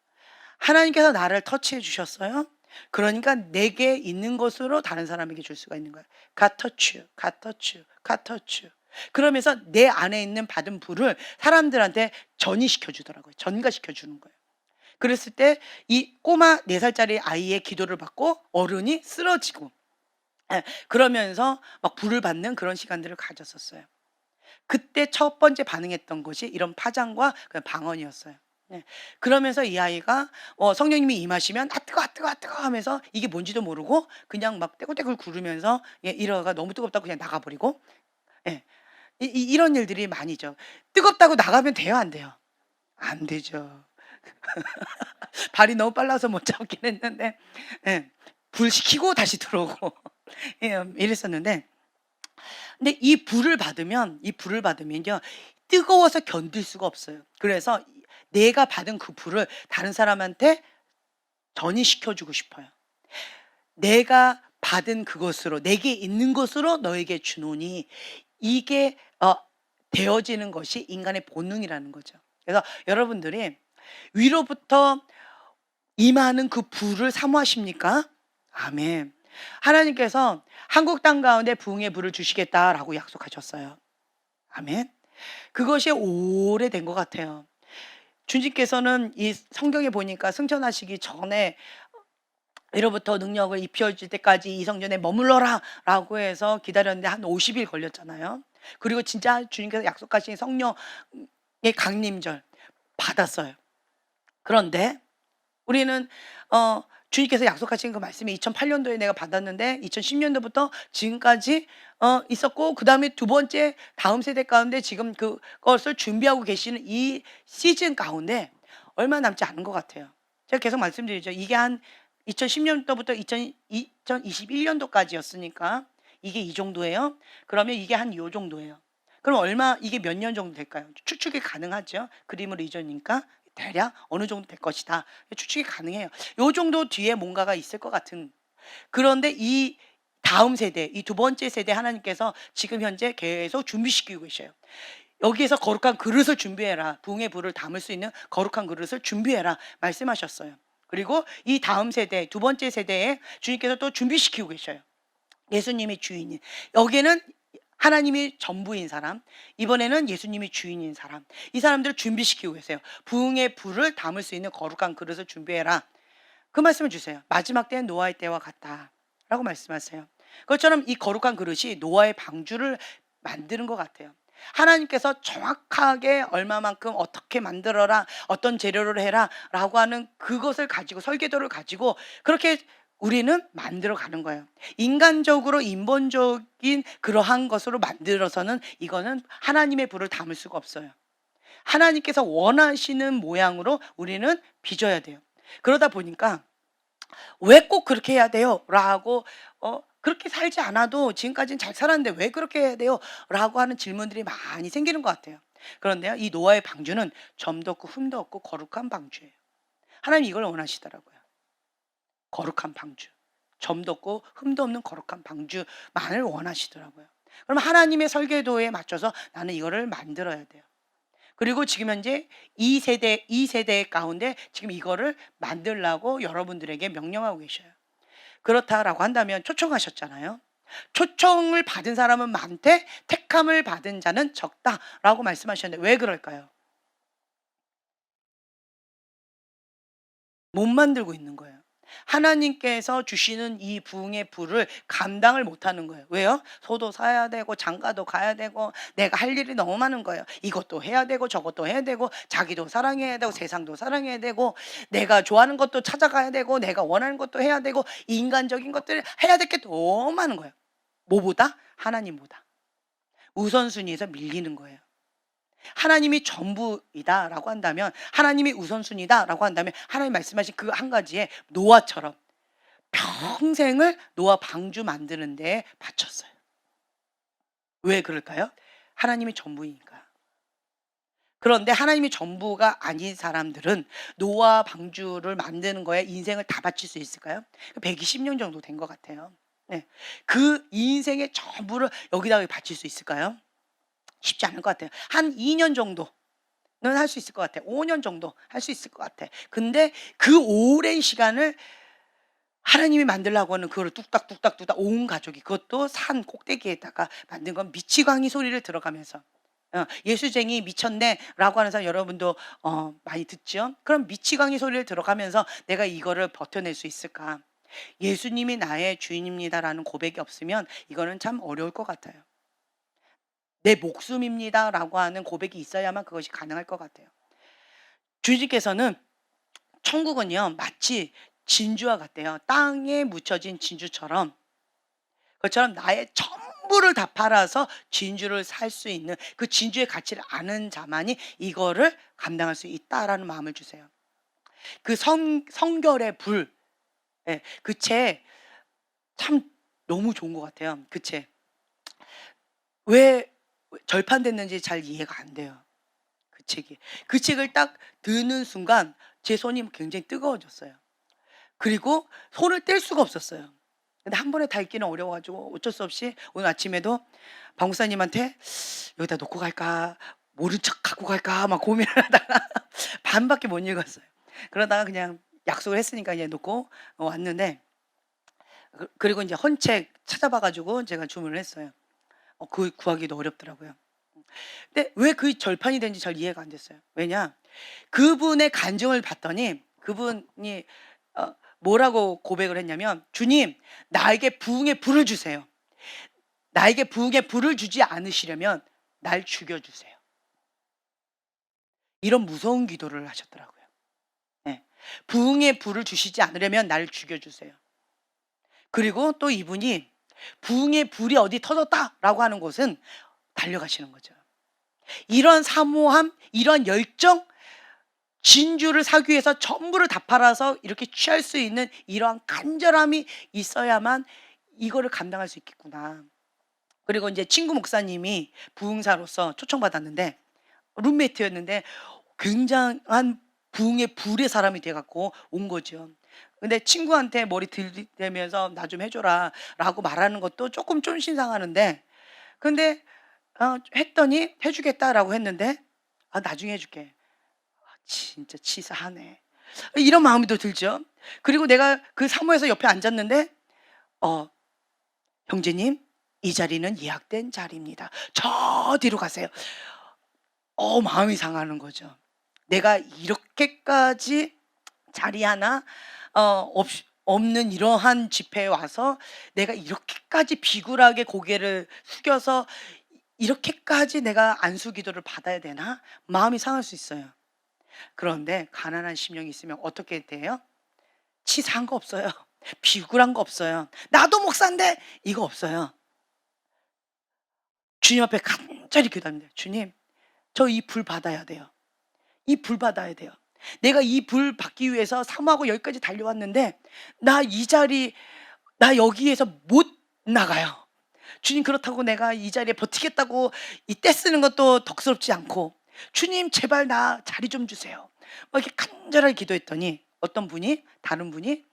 하나님께서 나를 터치해 주셨어요. 그러니까 내게 있는 것으로 다른 사람에게 줄 수가 있는 거예요. 가터츄, 가터츄, 가터츄. 그러면서 내 안에 있는 받은 불을 사람들한테 전이시켜 주더라고요. 전가시켜 주는 거예요. 그랬을 때 이 꼬마 4살짜리 아이의 기도를 받고 어른이 쓰러지고, 예, 그러면서 막 불을 받는 그런 시간들을 가졌었어요. 그때 첫 번째 반응했던 것이 이런 파장과 그 방언이었어요. 네. 그러면서 이 아이가 성령님이 임하시면 "아 뜨거, 아 뜨거, 아 뜨거." 하면서 이게 뭔지도 모르고 그냥 막 떼굴떼굴 구르면서, 예, 이러다가 너무 뜨겁다고 그냥 나가 버리고, 예. 이런 일들이 많이죠. 뜨겁다고 나가면 돼요, 안 돼요? 안 되죠. 발이 너무 빨라서 못 잡긴 했는데, 예. 불 식히고 다시 들어오고 예, 이랬었는데, 근데 이 불을 받으면요, 뜨거워서 견딜 수가 없어요. 그래서 내가 받은 그 불을 다른 사람한테 전이시켜 주고 싶어요. 내가 받은 그것으로, 내게 있는 것으로 너에게 주노니, 이게 되어지는 것이 인간의 본능이라는 거죠. 그래서 여러분들이 위로부터 임하는 그 불을 사모하십니까? 아멘. 하나님께서 한국 땅 가운데 부흥의 불을 주시겠다라고 약속하셨어요. 아멘. 그것이 오래된 것 같아요. 주님께서는 이 성경에 보니까 승천하시기 전에 위로부터 능력을 입혀질 때까지 이 성전에 머물러라라고 해서 기다렸는데 한 50일 걸렸잖아요. 그리고 진짜 주님께서 약속하신 성령의 강림절 받았어요. 그런데 우리는 주님께서 약속하신 그 말씀이 2008년도에 내가 받았는데 2010년도부터 지금까지 있었고, 그다음에 두 번째 다음 세대 가운데 지금 그것을 준비하고 계시는 이 시즌 가운데 얼마 남지 않은 것 같아요. 제가 계속 말씀드리죠. 이게 한 2010년도부터 2021년도까지였으니까 이게 이 정도예요. 그러면 이게 한 요 정도예요. 그럼 이게 몇 년 정도 될까요? 추측이 가능하죠. 그림을 잊으니까 대략 어느 정도 될 것이다. 추측이 가능해요. 요 정도 뒤에 뭔가가 있을 것 같은. 그런데 이 다음 세대, 이 두 번째 세대 하나님께서 지금 현재 계속 준비시키고 계셔요. 여기에서 거룩한 그릇을 준비해라. 부흥의 불을 담을 수 있는 거룩한 그릇을 준비해라 말씀하셨어요. 그리고 이 다음 세대, 두 번째 세대에 주님께서 또 준비시키고 계셔요. 예수님이 주인이. 여기에는 하나님이 전부인 사람, 이번에는 예수님이 주인인 사람, 이 사람들을 준비시키고 계세요. 부흥의 불을 담을 수 있는 거룩한 그릇을 준비해라. 그 말씀을 주세요. 마지막 때는 노아의 때와 같다 라고 말씀하세요. 그것처럼 이 거룩한 그릇이 노아의 방주를 만드는 것 같아요. 하나님께서 정확하게 얼마만큼 어떻게 만들어라, 어떤 재료를 해라 라고 하는 그것을 가지고, 설계도를 가지고 그렇게 우리는 만들어 가는 거예요. 인간적으로 인본적인 그러한 것으로 만들어서는 이거는 하나님의 불을 담을 수가 없어요. 하나님께서 원하시는 모양으로 우리는 빚어야 돼요. 그러다 보니까 왜 꼭 그렇게 해야 돼요? 라고 그렇게 살지 않아도 지금까지는 잘 살았는데 왜 그렇게 해야 돼요? 라고 하는 질문들이 많이 생기는 것 같아요. 그런데요, 이 노아의 방주는 점도 없고 흠도 없고 거룩한 방주예요. 하나님 이걸 원하시더라고요. 거룩한 방주. 점도 없고 흠도 없는 거룩한 방주만을 원하시더라고요. 그럼 하나님의 설계도에 맞춰서 나는 이거를 만들어야 돼요. 그리고 지금 현재 이 세대 가운데 지금 이거를 만들라고 여러분들에게 명령하고 계셔요. 그렇다라고 한다면 초청하셨잖아요. 초청을 받은 사람은 많되 택함을 받은 자는 적다라고 말씀하셨는데 왜 그럴까요? 못 만들고 있는 거예요. 하나님께서 주시는 이 부흥의 불을 감당을 못하는 거예요. 왜요? 소도 사야 되고 장가도 가야 되고 내가 할 일이 너무 많은 거예요. 이것도 해야 되고 저것도 해야 되고 자기도 사랑해야 되고 세상도 사랑해야 되고 내가 좋아하는 것도 찾아가야 되고 내가 원하는 것도 해야 되고 인간적인 것들을 해야 될 게 너무 많은 거예요. 뭐보다? 하나님보다. 우선순위에서 밀리는 거예요. 하나님이 전부이다라고 한다면, 하나님이 우선순위다라고 한다면, 하나님 말씀하신 그 한 가지에 노아처럼 평생을 노아 방주 만드는 데에 바쳤어요. 왜 그럴까요? 하나님이 전부이니까. 그런데 하나님이 전부가 아닌 사람들은 노아 방주를 만드는 거에 인생을 다 바칠 수 있을까요? 120년 정도 된 것 같아요. 네. 그 인생의 전부를 여기다가 바칠 수 있을까요? 쉽지 않을 것 같아요. 한 2년 정도는 할 수 있을 것 같아요. 5년 정도 할 수 있을 것 같아. 근데 그 오랜 시간을 하나님이 만들려고 하는 그거를 뚝딱뚝딱뚝딱 온 가족이, 그것도 산 꼭대기에다가 만든 건 미치광이 소리를 들어가면서, 예수쟁이 미쳤네라고 하는 사람 여러분도 많이 듣죠. 그럼 미치광이 소리를 들어가면서 내가 이거를 버텨낼 수 있을까? 예수님이 나의 주인입니다라는 고백이 없으면 이거는 참 어려울 것 같아요. 내 목숨입니다라고 하는 고백이 있어야만 그것이 가능할 것 같아요. 주님께서는 천국은요 마치 진주와 같대요. 땅에 묻혀진 진주처럼, 그것처럼 나의 전부를 다 팔아서 진주를 살 수 있는, 그 진주의 가치를 아는 자만이 이거를 감당할 수 있다라는 마음을 주세요. 그 성결의 불, 예, 그 책 참 너무 좋은 것 같아요. 그 책. 왜 절판됐는지 잘 이해가 안 돼요. 그 책이. 그 책을 딱 드는 순간 제 손이 굉장히 뜨거워졌어요. 그리고 손을 뗄 수가 없었어요. 근데 한 번에 닳기는 어려워 가지고 어쩔 수 없이 오늘 아침에도 박 목사님한테 '여기다 놓고 갈까? 모른 척 갖고 갈까?' 막 고민을 하다가 반밖에 못 읽었어요. 그러다가 그냥 약속을 했으니까 이제 놓고 왔는데, 그리고 인제 헌책 찾아봐 가지고 제가 주문을 했어요. 그 구하기도 어렵더라고요. 근데 왜 그 절판이 된지 잘 이해가 안 됐어요. 왜냐? 그분의 간증을 봤더니 그분이 뭐라고 고백을 했냐면, "주님, 나에게 부흥의 불을 주세요. 나에게 부흥의 불을 주지 않으시려면 날 죽여 주세요." 이런 무서운 기도를 하셨더라고요. 네. 부흥의 불을 주시지 않으려면 날 죽여 주세요. 그리고 또 이분이 부흥의 불이 어디 터졌다라고 하는 곳은 달려가시는 거죠. 이런 사모함, 이런 열정, 진주를 사기 위해서 전부를 다 팔아서 이렇게 취할 수 있는 이러한 간절함이 있어야만 이거를 감당할 수 있겠구나. 그리고 이제 친구 목사님이 부흥사로서 초청받았는데, 룸메이트였는데 굉장한 부흥의 불의 사람이 돼 갖고 온 거죠. 근데 친구한테 머리 들이대면서 "나 좀 해 줘라."라고 말하는 것도 조금 쫀심 상하는데, 근데 했더니 "해 주겠다."라고 했는데 나중에 해 줄게." 진짜 치사하네. 이런 마음이 또 들죠. 그리고 내가 그 사무에서 옆에 앉았는데 어 "형제님, 이 자리는 예약된 자리입니다. 저 뒤로 가세요." 마음이 상하는 거죠. 내가 이렇게까지 자리 하나 없는 이러한 집회에 와서 내가 이렇게까지 비굴하게 고개를 숙여서 이렇게까지 내가 안수 기도를 받아야 되나? 마음이 상할 수 있어요. 그런데 가난한 심령이 있으면 어떻게 돼요? 치사한 거 없어요. 비굴한 거 없어요. 나도 목사인데 이거 없어요. 주님 앞에 간절히 기도합니다. 주님, 저 이 불 받아야 돼요. 이 불 받아야 돼요. 내가 이 불 받기 위해서 사모하고 여기까지 달려왔는데 나 여기에서 못 나가요. 주님, 그렇다고 내가 이 자리에 버티겠다고 이 떼쓰는 것도 덕스럽지 않고, 주님 제발 나 자리 좀 주세요. 막 이렇게 간절하게 기도했더니 다른 분이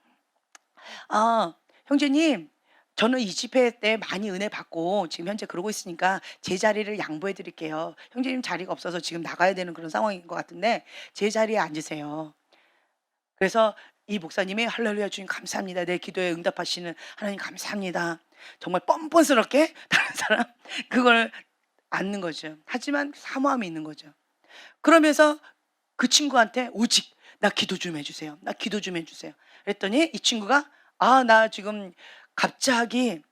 형제님, 저는 이 집회 때 많이 은혜 받고 지금 현재 그러고 있으니까 제 자리를 양보해 드릴게요. 형제님 자리가 없어서 지금 나가야 되는 그런 상황인 것 같은데 제 자리에 앉으세요. 그래서 이 목사님이 "할렐루야 주님 감사합니다. 내 기도에 응답하시는 하나님 감사합니다." 정말 뻔뻔스럽게 다른 사람 그걸 앉는 거죠. 하지만 사모함이 있는 거죠. 그러면서 그 친구한테 오직 "나 기도 좀 해 주세요. 나 기도 좀 해 주세요." 그랬더니 이 친구가 나 지금 갑자기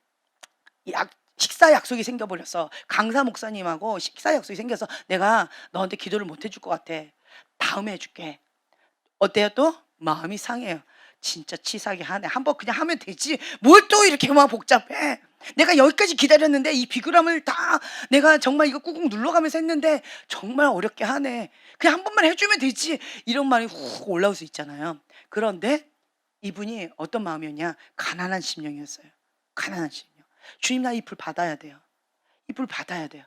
식사 약속이 생겨 버렸어. 강사 목사님하고 식사 약속이 생겨서 내가 너한테 기도를 못 해줄 것 같아. 다음에 해 줄게." 어때요 또? 마음이 상해요. 진짜 치사하게 하네. 한번 그냥 하면 되지. 뭘 또 이렇게 막 복잡해. 내가 여기까지 기다렸는데 이 비그램을 다 내가 정말 이거 꾹꾹 눌러가면서 했는데 정말 어렵게 하네. 그냥 한 번만 해주면 되지. 이런 말이 훅 올라올 수 있잖아요. 그런데 이분이 어떤 마음이었냐? 가난한 심령이었어요. 가난한 심령. 주님, 나 이 불 받아야 돼요. 이 불 받아야 돼요.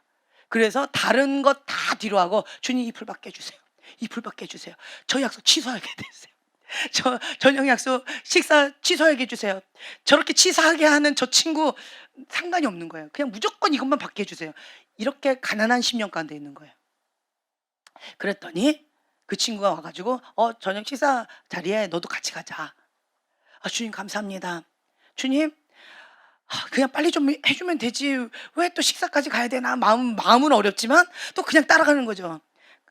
그래서 다른 것 다 뒤로 하고 주님, 이 불 받게 해주세요. 이 불 받게 해주세요. 저 약속 취소하게 해주세요. 저 저녁 약속 식사 취소하게 해주세요. 저렇게 치사하게 하는 저 친구 상관이 없는 거예요. 그냥 무조건 이것만 받게 해주세요. 이렇게 가난한 심령 가운데 있는 거예요. 그랬더니 그 친구가 와가지고 저녁 식사 자리에 너도 같이 가자. 주님 감사합니다. 주님, 그냥 빨리 좀 해주면 되지. 왜 또 식사까지 가야 되나? 마음은 어렵지만 또 그냥 따라가는 거죠.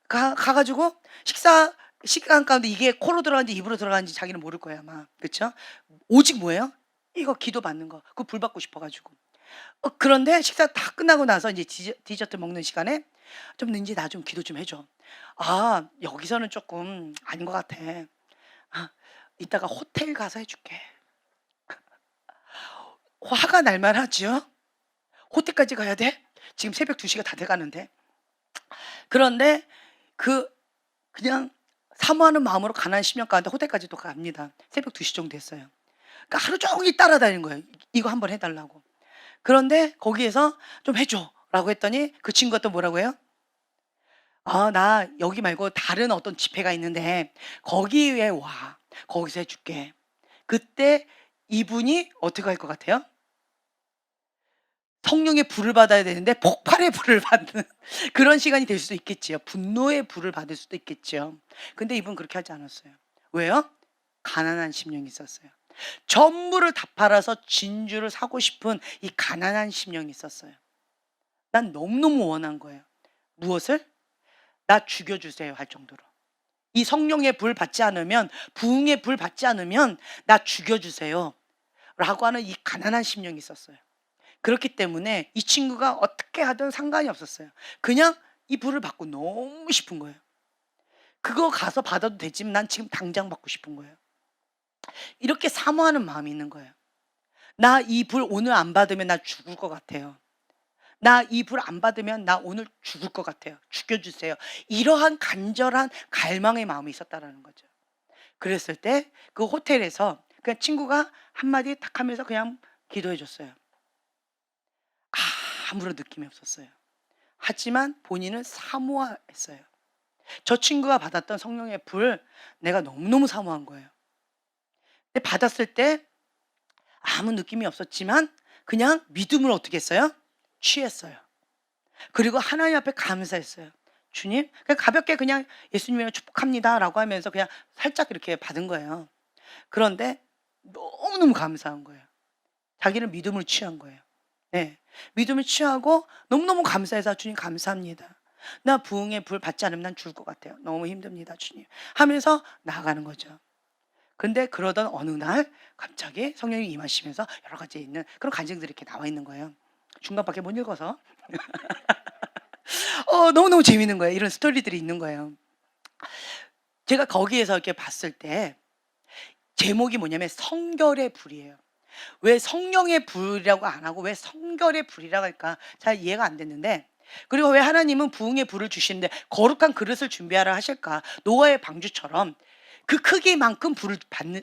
가가지고 식사 시간 가운데 이게 코로 들어가는지 입으로 들어가는지 자기는 모를 거야 아마. 그쵸? 오직 뭐예요? 이거 기도 받는 거. 그거 불 받고 싶어가지고. 그런데 식사 다 끝나고 나서 이제 디저트 먹는 시간에 좀 이제 나 좀 기도 좀 해줘. 여기서는 조금 아닌 것 같아. 이따가 호텔 가서 해줄게. 화가 날만 하죠. 호텔까지 가야 돼? 지금 새벽 2시가 다 돼가는데. 그런데 그냥 사모하는 마음으로 가난한 심령 가운데 호텔까지 또 갑니다. 새벽 2시 정도 됐어요. 그러니까 하루 종일 따라다니는 거예요. 이거 한번 해달라고. 그런데 거기에서 좀 해줘라고 했더니 그 친구가 또 뭐라고 해요? 나 여기 말고 다른 어떤 집회가 있는데 거기에 와. 거기서 해줄게. 그때 이분이 어떻게 할 것 같아요? 성령의 불을 받아야 되는데 폭발의 불을 받는 그런 시간이 될 수도 있겠지요. 분노의 불을 받을 수도 있겠죠. 근데 이분 그렇게 하지 않았어요. 왜요? 가난한 심령이 있었어요. 전부를 다 팔아서 진주를 사고 싶은 이 가난한 심령이 있었어요. 난 너무너무 원한 거예요. 무엇을? 나 죽여주세요 할 정도로. 이 성령의 불 받지 않으면, 부흥의 불 받지 않으면 나 죽여주세요 라고 하는 이 가난한 심령이 있었어요. 그렇기 때문에 이 친구가 어떻게 하든 상관이 없었어요. 그냥 이 불을 받고 너무 싶은 거예요. 그거 가서 받아도 되지만 난 지금 당장 받고 싶은 거예요. 이렇게 사모하는 마음이 있는 거예요. 나 이 불 오늘 안 받으면 나 죽을 것 같아요. 나 이 불 안 받으면 나 오늘 죽을 것 같아요. 죽여주세요. 이러한 간절한 갈망의 마음이 있었다라는 거죠. 그랬을 때 그 호텔에서 그냥 친구가 한마디 탁 하면서 그냥 기도해 줬어요. 아무런 느낌이 없었어요. 하지만 본인은 사모했어요. 저 친구가 받았던 성령의 불 내가 너무너무 사모한 거예요. 근데 받았을 때 아무 느낌이 없었지만 그냥 믿음을 어떻게 했어요? 취했어요. 그리고 하나님 앞에 감사했어요. 주님, 그냥 가볍게 그냥 예수님이랑 축복합니다 라고 하면서 그냥 살짝 이렇게 받은 거예요. 그런데 너무너무 감사한 거예요. 자기는 믿음을 취한 거예요. 네. 믿음을 취하고 너무너무 감사해서 주님 감사합니다. 나 부흥의 불 받지 않으면 난 죽을 것 같아요. 너무 힘듭니다 주님 하면서 나아가는 거죠. 근데 그러던 어느 날 갑자기 성령이 임하시면서 여러 가지 있는 그런 간증들이 이렇게 나와 있는 거예요. 중간밖에 못 읽어서 너무너무 재밌는 거예요. 이런 스토리들이 있는 거예요. 제가 거기에서 이렇게 봤을 때 제목이 뭐냐면 성결의 불이에요. 왜 성령의 불이라고 안 하고 왜 성결의 불이라고 할까 잘 이해가 안 됐는데, 그리고 왜 하나님은 부흥의 불을 주시는데 거룩한 그릇을 준비하라 하실까? 노아의 방주처럼 그 크기만큼 불을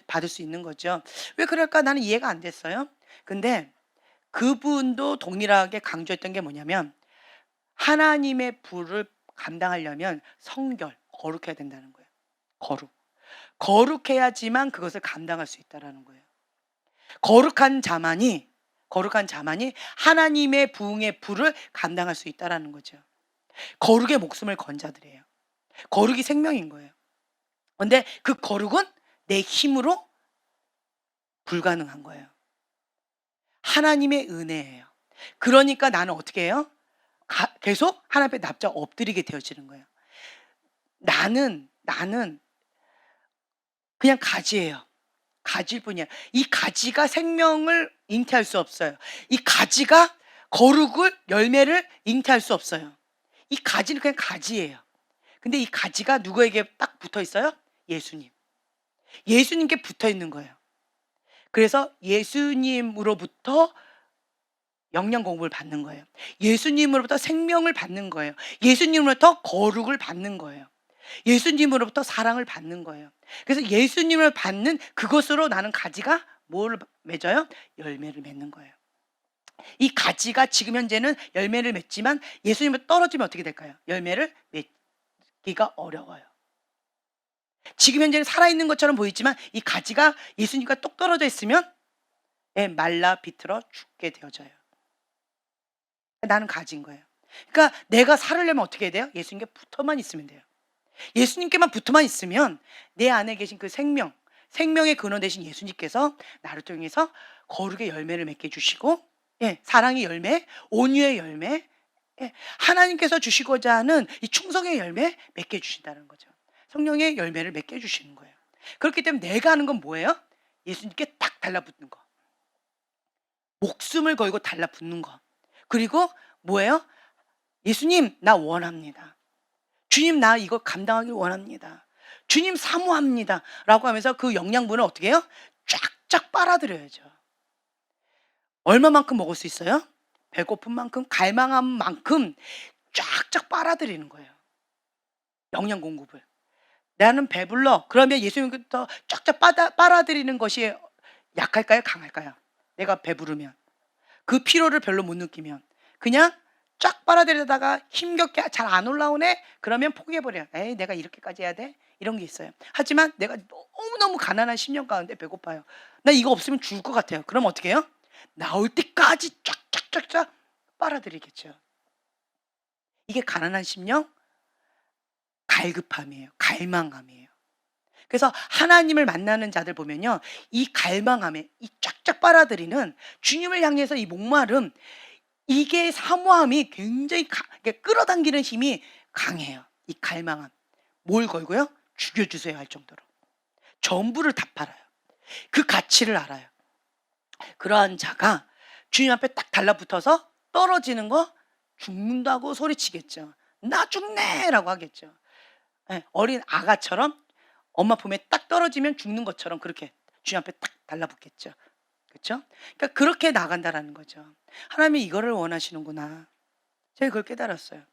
받을 수 있는 거죠. 왜 그럴까 나는 이해가 안 됐어요. 근데 그분도 동일하게 강조했던 게 뭐냐면 하나님의 불을 감당하려면 성결, 거룩해야 된다는 거예요. 거룩해야지만 그것을 감당할 수 있다라는 거예요. 거룩한 자만이 하나님의 부흥의 불을 감당할 수 있다라는 거죠. 거룩의 목숨을 건 자들이에요. 거룩이 생명인 거예요. 그런데 그 거룩은 내 힘으로 불가능한 거예요. 하나님의 은혜예요. 그러니까 나는 어떻게 해요? 계속 하나님 앞에 납작 엎드리게 되어지는 거예요. 나는 그냥 가지예요. 가지일 뿐이야. 이 가지가 생명을 잉태할 수 없어요. 이 가지가 거룩을 열매를 잉태할 수 없어요. 이 가지는 그냥 가지예요. 근데 이 가지가 누구에게 딱 붙어 있어요? 예수님. 예수님께 붙어 있는 거예요. 그래서 예수님으로부터 영양 공급을 받는 거예요. 예수님으로부터 생명을 받는 거예요. 예수님으로부터 거룩을 받는 거예요. 예수님으로부터 사랑을 받는 거예요. 그래서 예수님을 받는 그것으로 나는 가지가 뭘 맺어요? 열매를 맺는 거예요. 이 가지가 지금 현재는 열매를 맺지만 예수님을 떨어지면 어떻게 될까요? 열매를 맺기가 어려워요. 지금 현재는 살아있는 것처럼 보이지만 이 가지가 예수님과 똑 떨어져 있으면 말라 비틀어 죽게 되어져요. 나는 가지인 거예요. 그러니까 내가 살으려면 어떻게 해야 돼요? 예수님께 붙어만 있으면 돼요. 예수님께만 붙어만 있으면 내 안에 계신 그 생명의 근원 되신 예수님께서 나를 통해서 거룩의 열매를 맺게 해주시고, 사랑의 열매, 온유의 열매, 하나님께서 주시고자 하는 이 충성의 열매 맺게 해주신다는 거죠. 성령의 열매를 맺게 해주시는 거예요. 그렇기 때문에 내가 하는 건 뭐예요? 예수님께 딱 달라붙는 거. 목숨을 걸고 달라붙는 거. 그리고 뭐예요? 예수님, 나 원합니다. 주님, 나 이거 감당하길 원합니다. 주님, 사모합니다. 라고 하면서 그 영양분을 어떻게 해요? 쫙쫙 빨아들여야죠. 얼마만큼 먹을 수 있어요? 배고픈 만큼, 갈망한 만큼 쫙쫙 빨아들이는 거예요. 영양 공급을. 나는 배불러. 그러면 예수님부터 쫙쫙 빨아들이는 것이 약할까요? 강할까요? 내가 배부르면. 그 피로를 별로 못 느끼면. 그냥 쫙 빨아들이다가 힘겹게 잘 안 올라오네? 그러면 포기해버려요. 에이, 내가 이렇게까지 해야 돼? 이런 게 있어요. 하지만 내가 너무너무 가난한 10년 가운데 배고파요. 나 이거 없으면 죽을 것 같아요. 그럼 어떻게 해요? 나올 때까지 쫙쫙쫙쫙 빨아들이겠죠. 이게 가난한 심령, 갈급함이에요. 갈망함이에요. 그래서 하나님을 만나는 자들 보면요, 이 갈망함에 이 쫙쫙 빨아들이는 주님을 향해서 이 목마름, 이게 사모함이 굉장히 끌어당기는 힘이 강해요. 이 갈망함. 뭘 걸고요? 죽여주세요 할 정도로. 전부를 다 팔아요. 그 가치를 알아요. 그러한 자가 주님 앞에 딱 달라붙어서 떨어지는 거 죽는다고 소리치겠죠. 나 죽네! 라고 하겠죠. 어린 아가처럼 엄마 품에 딱 떨어지면 죽는 것처럼 그렇게 주님 앞에 딱 달라붙겠죠. 그렇죠? 그러니까 그렇게 나간다라는 거죠. 하나님이 이거를 원하시는구나. 제가 그걸 깨달았어요.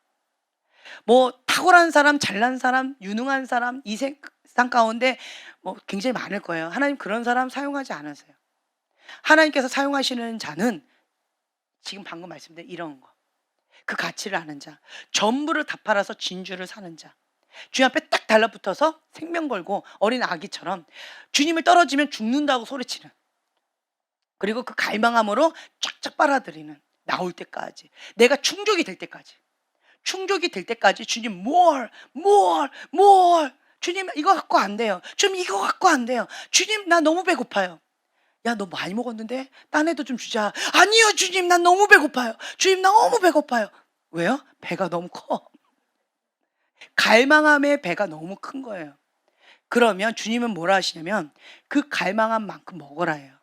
뭐 탁월한 사람, 잘난 사람, 유능한 사람 이 세상 가운데 뭐 굉장히 많을 거예요. 하나님 그런 사람 사용하지 않으세요. 하나님께서 사용하시는 자는 지금 방금 말씀드린 이런 거. 그 가치를 아는 자. 전부를 다 팔아서 진주를 사는 자. 주님 앞에 딱 달라붙어서 생명 걸고 어린 아기처럼 주님을 떨어지면 죽는다고 소리치는, 그리고 그 갈망함으로 쫙쫙 빨아들이는, 나올 때까지, 내가 충족이 될 때까지, 충족이 될 때까지 주님 more, 주님 이거 갖고 안 돼요. 주님 이거 갖고 안 돼요. 주님 나 너무 배고파요. 야, 너 많이 먹었는데 딴 애도 좀 주자. 아니요 주님, 난 너무 배고파요. 주님 너무 배고파요. 왜요? 배가 너무 커. 갈망함의 배가 너무 큰 거예요. 그러면 주님은 뭐라 하시냐면 그 갈망한 만큼 먹어라 해요.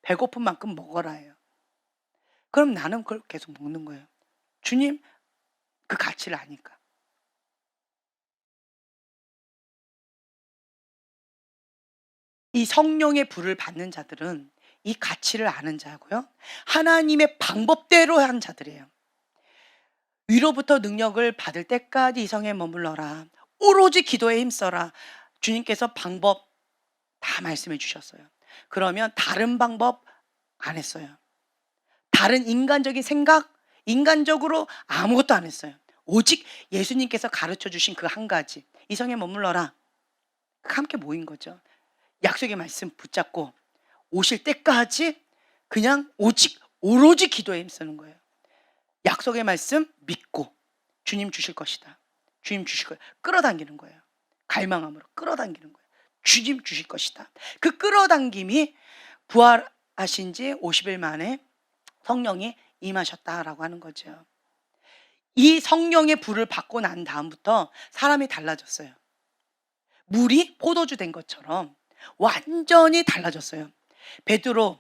배고픈 만큼 먹어라 해요. 그럼 나는 그걸 계속 먹는 거예요. 주님 그 가치를 아니까. 이 성령의 불을 받는 자들은 이 가치를 아는 자고요. 하나님의 방법대로 한 자들이에요. 위로부터 능력을 받을 때까지 이성에 머물러라. 오로지 기도에 힘써라. 주님께서 방법 다 말씀해 주셨어요. 그러면 다른 방법 안 했어요. 다른 인간적인 생각, 인간적으로 아무것도 안 했어요. 오직 예수님께서 가르쳐 주신 그 한 가지. 이성에 머물러라. 함께 모인 거죠. 약속의 말씀 붙잡고 오실 때까지 그냥 오로지 기도에 힘쓰는 거예요. 약속의 말씀 믿고 주님 주실 것이다. 주님 주실 거예요. 끌어당기는 거예요. 갈망함으로 끌어당기는 거예요. 주님 주실 것이다. 그 끌어당김이 부활하신 지 50일 만에 성령이 임하셨다라고 하는 거죠. 이 성령의 불을 받고 난 다음부터 사람이 달라졌어요. 물이 포도주 된 것처럼 완전히 달라졌어요. 베드로,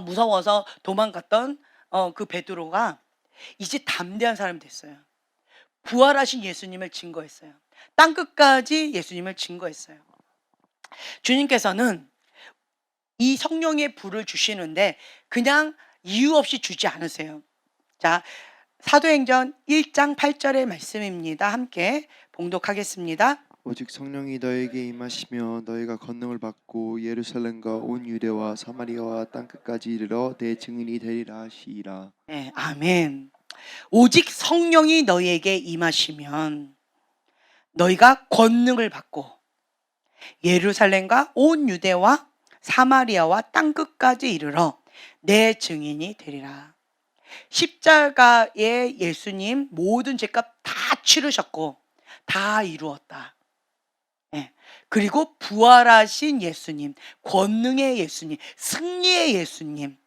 무서워서 도망갔던 그 베드로가 이제 담대한 사람이 됐어요. 부활하신 예수님을 증거했어요. 땅끝까지 예수님을 증거했어요. 주님께서는 이 성령의 불을 주시는데 그냥 이유 없이 주지 않으세요. 자, 사도행전 1장 8절의 말씀입니다. 함께 봉독하겠습니다. 오직 성령이 너에게 임하시며 너희가 권능을 받고 예루살렘과 온 유대와 사마리아와 땅 끝까지 이르러 내 증인이 되리라 하시리라. 네, 아멘. 오직 성령이 너희에게 임하시면 너희가 권능을 받고 예루살렘과 온 유대와 사마리아와 땅 끝까지 이르러 내 증인이 되리라. 십자가에 예수님 모든 죄값 다 치르셨고 다 이루었다. 예. 그리고 부활하신 예수님, 권능의 예수님, 승리의 예수님,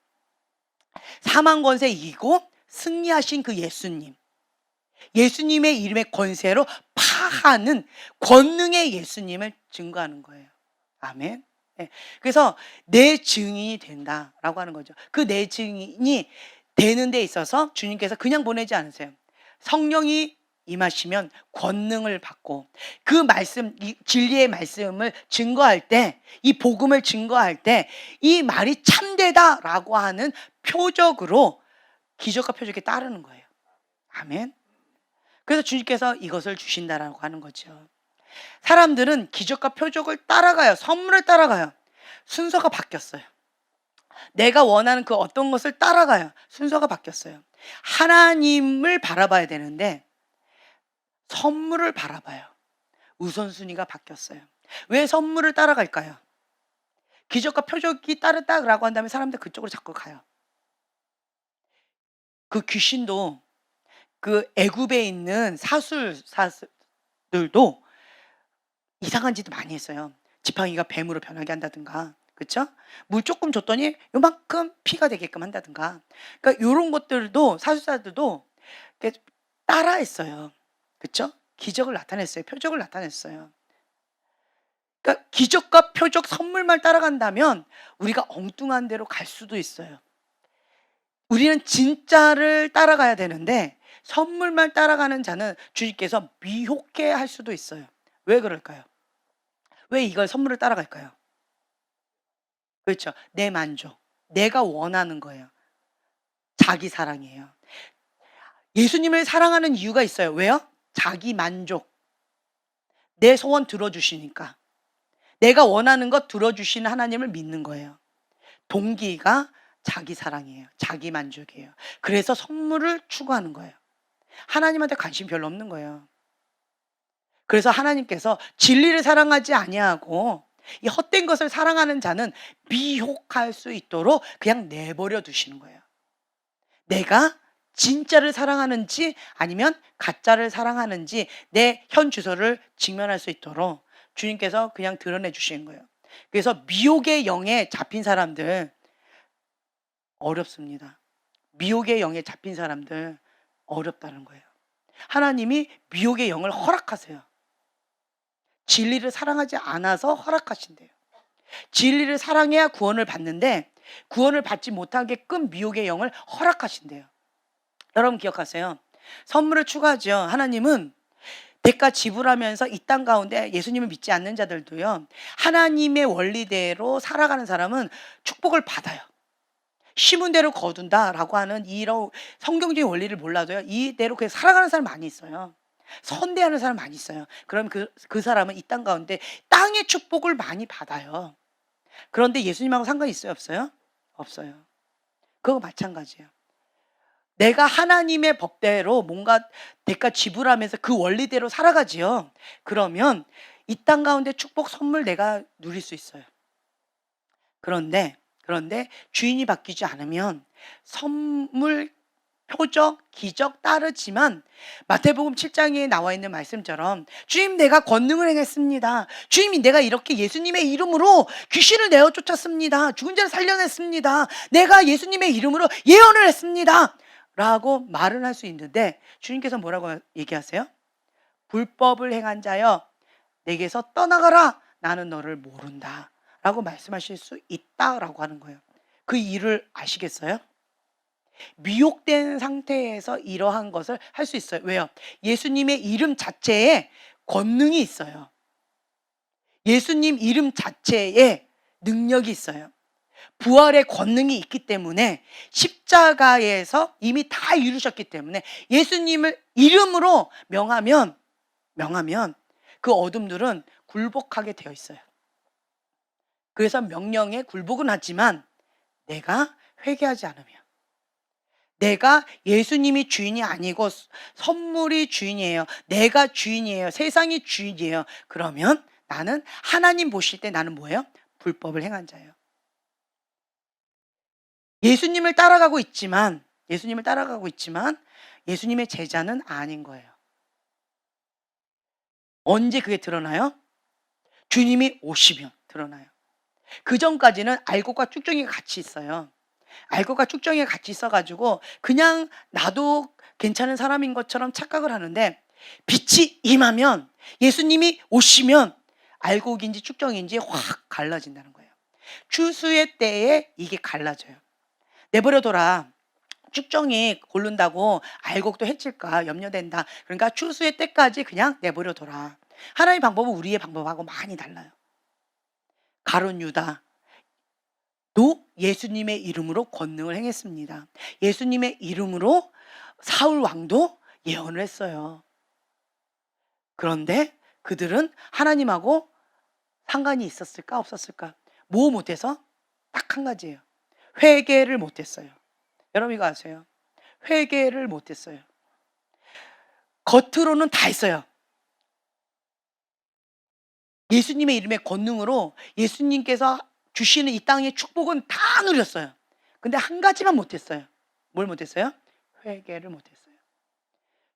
사망 권세 이기고 승리하신 그 예수님, 예수님의 이름의 권세로 파하는 권능의 예수님을 증거하는 거예요. 아멘. 예. 그래서 내 증인이 된다라고 하는 거죠. 그 내 증인이 되는 데 있어서 주님께서 그냥 보내지 않으세요. 성령이 임하시면 권능을 받고 그 말씀, 이 진리의 말씀을 증거할 때, 이 복음을 증거할 때 이 말이 참되다라고 하는 표적으로 기적과 표적이 따르는 거예요. 아멘. 그래서 주님께서 이것을 주신다라고 하는 거죠. 사람들은 기적과 표적을 따라가요. 선물을 따라가요. 순서가 바뀌었어요. 내가 원하는 그 어떤 것을 따라가요. 순서가 바뀌었어요. 하나님을 바라봐야 되는데 선물을 바라봐요. 우선순위가 바뀌었어요. 왜 선물을 따라갈까요? 기적과 표적이 따르다라고 한다면 사람들 그쪽으로 자꾸 가요. 그 귀신도 그 애굽에 있는 사술들도 이상한 짓도 많이 했어요. 지팡이가 뱀으로 변하게 한다든가, 그렇죠? 물 조금 줬더니 요만큼 피가 되게끔 한다든가. 그러니까 이런 것들도 사술사들도 따라했어요. 그렇죠? 기적을 나타냈어요. 표적을 나타냈어요. 그러니까 기적과 표적 선물만 따라간다면 우리가 엉뚱한 데로 갈 수도 있어요. 우리는 진짜를 따라가야 되는데 선물만 따라가는 자는 주님께서 미혹해 할 수도 있어요. 왜 그럴까요? 왜 이걸 선물을 따라갈까요? 그렇죠. 내 만족. 내가 원하는 거예요. 자기 사랑이에요. 예수님을 사랑하는 이유가 있어요. 왜요? 자기 만족. 내 소원 들어주시니까. 내가 원하는 것 들어주시는 하나님을 믿는 거예요. 동기가 자기 사랑이에요. 자기 만족이에요. 그래서 선물을 추구하는 거예요. 하나님한테 관심 별로 없는 거예요. 그래서 하나님께서 진리를 사랑하지 아니하고 이 헛된 것을 사랑하는 자는 미혹할 수 있도록 그냥 내버려 두시는 거예요. 내가 진짜를 사랑하는지 아니면 가짜를 사랑하는지 내 현 주소를 직면할 수 있도록 주님께서 그냥 드러내 주시는 거예요. 그래서 미혹의 영에 잡힌 사람들 어렵습니다. 미혹의 영에 잡힌 사람들 어렵다는 거예요. 하나님이 미혹의 영을 허락하세요. 진리를 사랑하지 않아서 허락하신대요. 진리를 사랑해야 구원을 받는데 구원을 받지 못하게끔 미혹의 영을 허락하신대요. 여러분 기억하세요. 선물을 추구하죠. 하나님은 대가 지불하면서 이 땅 가운데 예수님을 믿지 않는 자들도요. 하나님의 원리대로 살아가는 사람은 축복을 받아요. 심은 대로 거둔다라고 하는 이런 성경적인 원리를 몰라도요. 이대로 그냥 살아가는 사람 많이 있어요. 선대하는 사람 많이 있어요. 그럼 그 사람은 이 땅 가운데 땅의 축복을 많이 받아요. 그런데 예수님하고 상관이 있어요? 없어요? 없어요. 그거 마찬가지예요. 내가 하나님의 법대로 뭔가 대가 지불하면서 그 원리대로 살아가지요. 그러면 이 땅 가운데 축복 선물 내가 누릴 수 있어요. 그런데 주인이 바뀌지 않으면 선물, 표적, 기적 따르지만 마태복음 7장에 나와 있는 말씀처럼 주님 내가 권능을 행했습니다. 주님이 내가 이렇게 예수님의 이름으로 귀신을 내어 쫓았습니다. 죽은 자를 살려냈습니다. 내가 예수님의 이름으로 예언을 했습니다. 라고 말은 할 수 있는데 주님께서 뭐라고 얘기하세요? 불법을 행한 자여 내게서 떠나가라. 나는 너를 모른다. 라고 말씀하실 수 있다라고 하는 거예요. 그 일을 아시겠어요? 미혹된 상태에서 이러한 것을 할 수 있어요. 왜요? 예수님의 이름 자체에 권능이 있어요. 예수님 이름 자체에 능력이 있어요. 부활의 권능이 있기 때문에 십자가에서 이미 다 이루셨기 때문에 예수님을 이름으로 명하면 그 어둠들은 굴복하게 되어 있어요. 그래서 명령에 굴복은 하지만 내가 회개하지 않으면, 내가 예수님이 주인이 아니고 선물이 주인이에요, 내가 주인이에요, 세상이 주인이에요, 그러면 나는 하나님 보실 때 나는 뭐예요? 불법을 행한 자예요. 예수님을 따라가고 있지만 예수님의 제자는 아닌 거예요. 언제 그게 드러나요? 주님이 오시면 드러나요. 그 전까지는 알곡과 쭉정이가 같이 있어요. 알곡과 쭉정이가 같이 있어가지고 그냥 나도 괜찮은 사람인 것처럼 착각을 하는데, 빛이 임하면, 예수님이 오시면 알곡인지 쭉정인지 확 갈라진다는 거예요. 추수의 때에 이게 갈라져요. 내버려둬라. 쭉정이 고른다고 알곡도 해칠까 염려된다. 그러니까 추수의 때까지 그냥 내버려둬라. 하나님의 방법은 우리의 방법하고 많이 달라요. 가룟 유다도 예수님의 이름으로 권능을 행했습니다. 예수님의 이름으로 사울 왕도 예언을 했어요. 그런데 그들은 하나님하고 상관이 있었을까 없었을까? 뭐 못해서? 딱 한 가지예요. 회개를 못했어요. 여러분 이거 아세요? 회개를 못했어요. 겉으로는 다 했어요. 예수님의 이름의 권능으로 예수님께서 주시는 이 땅의 축복은 다 누렸어요. 근데 한 가지만 못했어요. 뭘 못했어요? 회개를 못했어요.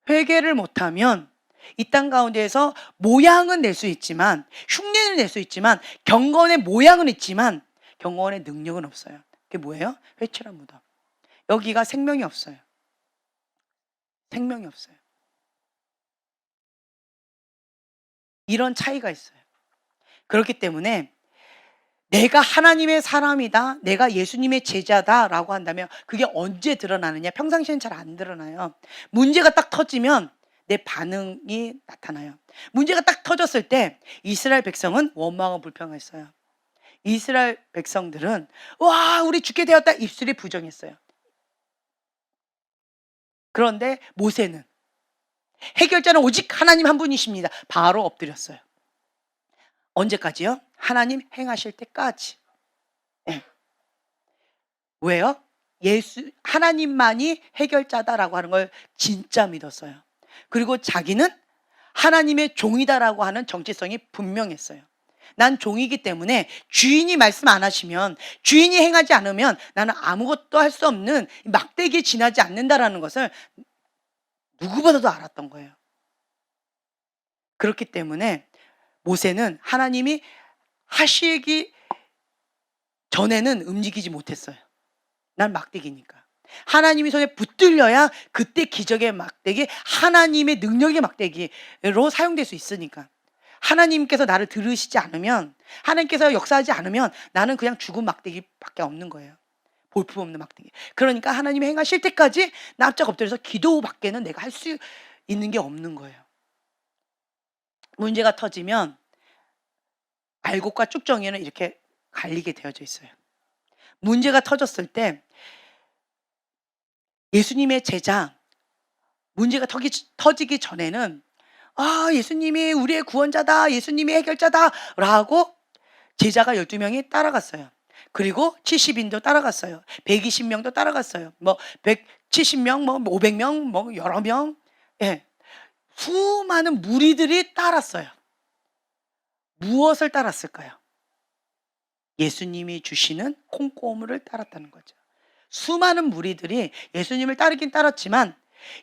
회개를 못하면 이 땅 가운데에서 모양은 낼 수 있지만, 흉내는 낼 수 있지만, 경건의 모양은 있지만 경건의 능력은 없어요. 그게 뭐예요? 회칠한 무덤. 여기가 생명이 없어요. 생명이 없어요. 이런 차이가 있어요. 그렇기 때문에 내가 하나님의 사람이다, 내가 예수님의 제자다라고 한다면 그게 언제 드러나느냐? 평상시엔 잘 안 드러나요. 문제가 딱 터지면 내 반응이 나타나요. 문제가 딱 터졌을 때 이스라엘 백성은 원망하고 불평했어요. 이스라엘 백성들은 와 우리 죽게 되었다 입술이 부정했어요. 그런데 모세는 해결자는 오직 하나님 한 분이십니다. 바로 엎드렸어요. 언제까지요? 하나님 행하실 때까지. 네. 왜요? 하나님만이 해결자다라고 하는 걸 진짜 믿었어요. 그리고 자기는 하나님의 종이다라고 하는 정체성이 분명했어요. 난 종이기 때문에 주인이 말씀 안 하시면, 주인이 행하지 않으면 나는 아무것도 할 수 없는 막대기에 지나지 않는다라는 것을 누구보다도 알았던 거예요. 그렇기 때문에 모세는 하나님이 하시기 전에는 움직이지 못했어요. 난 막대기니까. 하나님이 손에 붙들려야 그때 기적의 막대기, 하나님의 능력의 막대기로 사용될 수 있으니까. 하나님께서 나를 들으시지 않으면, 하나님께서 역사하지 않으면 나는 그냥 죽은 막대기밖에 없는 거예요. 볼품없는 막대기. 그러니까 하나님이 행하실 때까지 납작 엎드려서 기도밖에는 내가 할 수 있는 게 없는 거예요. 문제가 터지면 알곡과 쭉정이는 이렇게 갈리게 되어져 있어요. 문제가 터졌을 때 예수님의 제자, 문제가 터지기 전에는 예수님이 우리의 구원자다, 예수님이 해결자다라고 제자가 12명이 따라갔어요. 그리고 70인도 따라갔어요. 120명도 따라갔어요. 170명, 500명, 여러 명. 예. 수많은 무리들이 따랐어요. 무엇을 따랐을까요? 예수님이 주시는 콩고물을 따랐다는 거죠. 수많은 무리들이 예수님을 따르긴 따랐지만,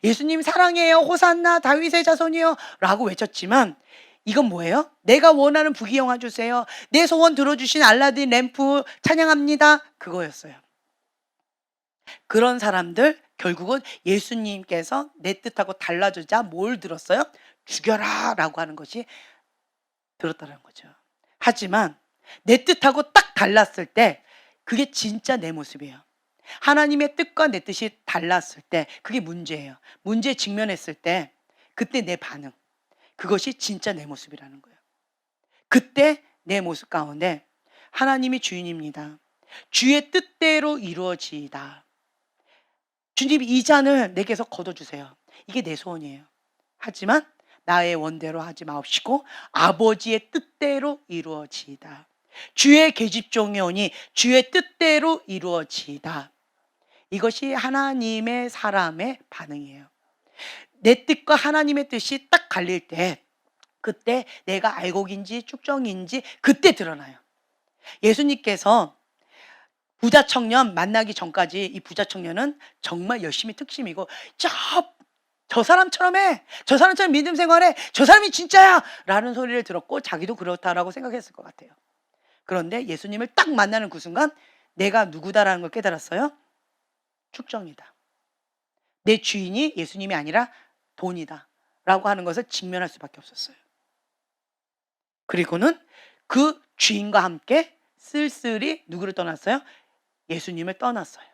예수님 사랑해요, 호산나, 다윗의 자손이요 라고 외쳤지만, 이건 뭐예요? 내가 원하는 부귀영화 주세요, 내 소원 들어주신 알라딘 램프 찬양합니다, 그거였어요. 그런 사람들 결국은 예수님께서 내 뜻하고 달라지자 뭘 들었어요? 죽여라 라고 하는 것이 들었다는 거죠. 하지만 내 뜻하고 딱 달랐을 때 그게 진짜 내 모습이에요. 하나님의 뜻과 내 뜻이 달랐을 때 그게 문제예요. 문제에 직면했을 때 그때 내 반응, 그것이 진짜 내 모습이라는 거예요. 그때 내 모습 가운데 하나님이 주인입니다. 주의 뜻대로 이루어지이다. 주님, 이 잔을 내게서 거둬주세요. 이게 내 소원이에요. 하지만 나의 원대로 하지 마옵시고 아버지의 뜻대로 이루어지이다. 주의 계집종이 오니 주의 뜻대로 이루어지이다. 이것이 하나님의 사람의 반응이에요. 내 뜻과 하나님의 뜻이 딱 갈릴 때, 그때 내가 알곡인지 쭉정인지 그때 드러나요. 예수님께서 부자 청년 만나기 전까지 이 부자 청년은 정말 열심히 특심이고 저 사람처럼 해, 저 사람처럼 믿음 생활해, 저 사람이 진짜야 라는 소리를 들었고 자기도 그렇다라고 생각했을 것 같아요. 그런데 예수님을 딱 만나는 그 순간 내가 누구다라는 걸 깨달았어요. 축정이다. 내 주인이 예수님이 아니라 돈이다 라고 하는 것을 직면할 수밖에 없었어요. 그리고는 그 주인과 함께 쓸쓸히 누구를 떠났어요? 예수님을 떠났어요.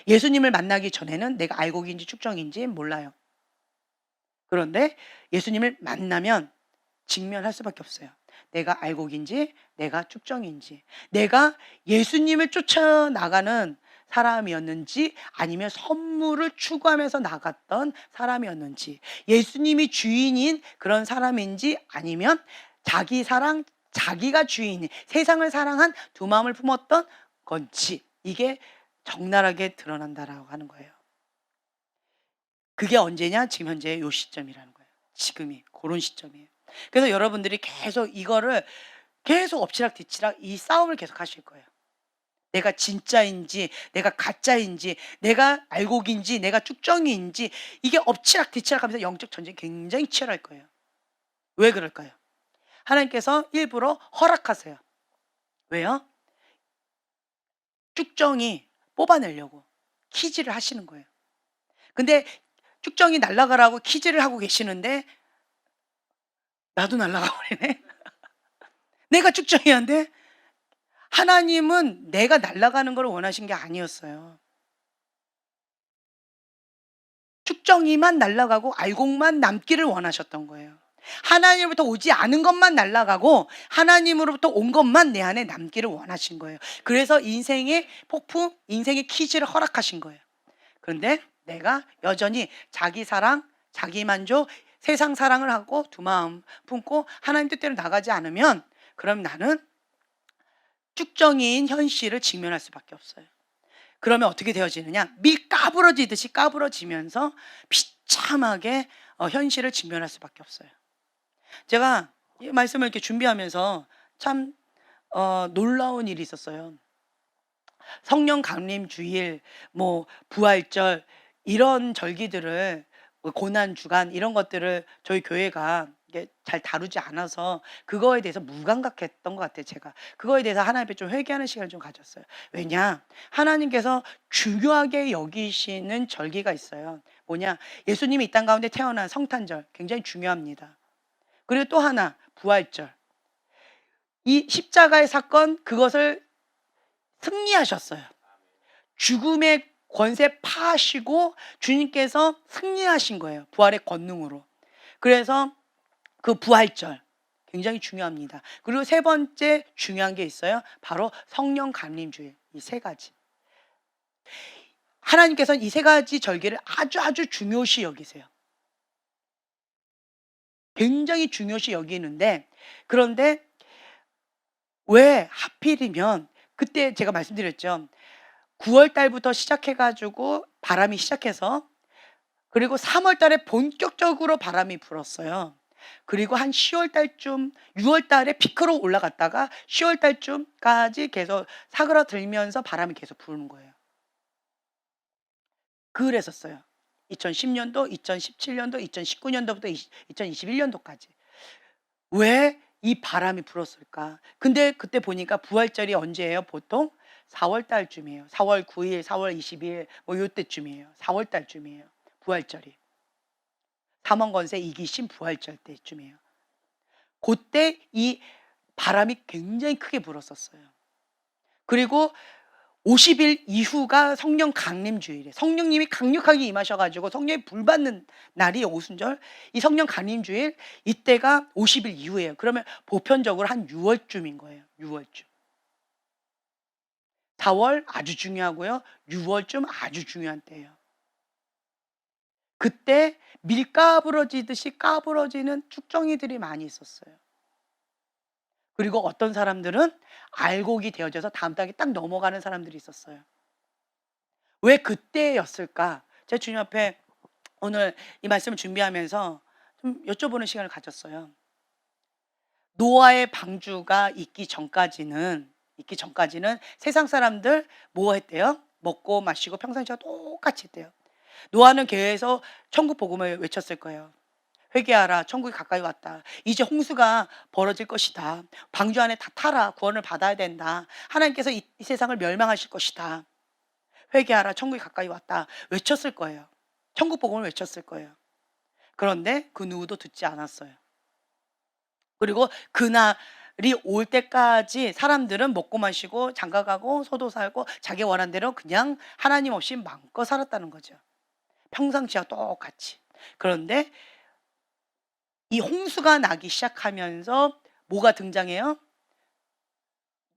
예수님을 만나기 전에는 내가 알곡인지 축정인지 몰라요. 그런데 예수님을 만나면 직면할 수밖에 없어요. 내가 알곡인지 내가 축정인지, 내가 예수님을 쫓아나가는 사람이었는지 아니면 선물을 추구하면서 나갔던 사람이었는지, 예수님이 주인인 그런 사람인지 아니면 자기 사랑, 자기가 주인인 세상을 사랑한 두 마음을 품었던 건지, 이게 적나라하게 드러난다라고 하는 거예요. 그게 언제냐? 지금 현재 요 시점이라는 거예요. 지금이 그런 시점이에요. 그래서 여러분들이 계속 이거를 계속 엎치락뒤치락 이 싸움을 계속 하실 거예요. 내가 진짜인지 내가 가짜인지 내가 알곡인지 내가 쭉정이인지, 이게 엎치락뒤치락 하면서 영적 전쟁이 굉장히 치열할 거예요. 왜 그럴까요? 하나님께서 일부러 허락하세요. 왜요? 쭉정이 뽑아내려고 키즈를 하시는 거예요. 근데 쭉정이 날아가라고 키즈를 하고 계시는데 나도 날아가 버리네. 내가 쭉정이한데 하나님은 내가 날아가는 걸 원하신 게 아니었어요. 쭉정이만 날아가고 알곡만 남기를 원하셨던 거예요. 하나님으로부터 오지 않은 것만 날아가고 하나님으로부터 온 것만 내 안에 남기를 원하신 거예요. 그래서 인생의 폭풍, 인생의 퀴즈를 허락하신 거예요. 그런데 내가 여전히 자기 사랑, 자기 만족, 세상 사랑을 하고 두 마음 품고 하나님 뜻대로 나가지 않으면, 그럼 나는 쭉정이인 현실을 직면할 수밖에 없어요. 그러면 어떻게 되어지느냐? 밀 까부러지듯이 까부러지면서 비참하게 현실을 직면할 수밖에 없어요. 제가 이 말씀을 이렇게 준비하면서 참 놀라운 일이 있었어요. 성령 강림 주일, 뭐 부활절, 이런 절기들을, 고난 주간 이런 것들을 저희 교회가 이게 잘 다루지 않아서 그거에 대해서 무감각했던 것 같아요. 제가 그거에 대해서 하나님 앞에 좀 회개하는 시간을 좀 가졌어요. 왜냐, 하나님께서 중요하게 여기시는 절기가 있어요. 뭐냐, 예수님이 이 땅 가운데 태어난 성탄절 굉장히 중요합니다. 그리고 또 하나, 부활절. 이 십자가의 사건, 그것을 승리하셨어요. 죽음의 권세 파하시고 주님께서 승리하신 거예요. 부활의 권능으로. 그래서 그 부활절 굉장히 중요합니다. 그리고 세 번째 중요한 게 있어요. 바로 성령 감림주일. 이 세 가지. 하나님께서는 이 세 가지 절기를 아주 중요시 여기세요. 굉장히 중요시 여기는데, 그런데 왜 하필이면, 그때 제가 말씀드렸죠. 9월 달부터 시작해가지고 바람이 시작해서, 그리고 3월 달에 본격적으로 바람이 불었어요. 그리고 한 10월 달쯤, 6월 달에 피크로 올라갔다가 10월 달쯤까지 계속 사그라들면서 바람이 계속 부는 거예요. 그랬었어요. 2010년도, 2017년도, 2019년도부터 2021년도까지. 왜 이 바람이 불었을까? 근데 그때 보니까 부활절이 언제예요? 보통 4월 달쯤이에요. 4월 9일, 4월 20일 뭐 요때쯤이에요. 4월 달쯤이에요. 부활절이. 삼원건세 이기신 부활절 때쯤이에요. 그때 이 바람이 굉장히 크게 불었었어요. 그리고 50일 이후가 성령 강림 주일이에요. 성령님이 강력하게 임하셔 가지고 성령이 불 받는 날이 오순절. 이 성령 강림 주일 이때가 50일 이후예요. 그러면 보편적으로 한 6월쯤인 거예요. 6월쯤. 4월 아주 중요하고요. 6월쯤 아주 중요한 때예요. 그때 밀 까부러지듯이 까부러지는 쭉정이들이 많이 있었어요. 그리고 어떤 사람들은 알곡이 되어져서 다음 단계 딱 넘어가는 사람들이 있었어요. 왜 그때였을까? 제가 주님 앞에 오늘 이 말씀을 준비하면서 좀 여쭤보는 시간을 가졌어요. 노아의 방주가 있기 전까지는 세상 사람들 뭐 했대요? 먹고 마시고 평상시와 똑같이 했대요. 노아는 계속 천국 복음을 외쳤을 거예요. 회개하라, 천국이 가까이 왔다. 이제 홍수가 벌어질 것이다. 방주 안에 다 타라. 구원을 받아야 된다. 하나님께서 이 세상을 멸망하실 것이다. 회개하라, 천국이 가까이 왔다. 외쳤을 거예요. 천국 복음을 외쳤을 거예요. 그런데 그 누구도 듣지 않았어요. 그리고 그날이 올 때까지 사람들은 먹고 마시고 장가가고 소도 살고 자기 원한 대로 그냥 하나님 없이 마음껏 살았다는 거죠. 평상시와 똑같이. 그런데 이 홍수가 나기 시작하면서 뭐가 등장해요?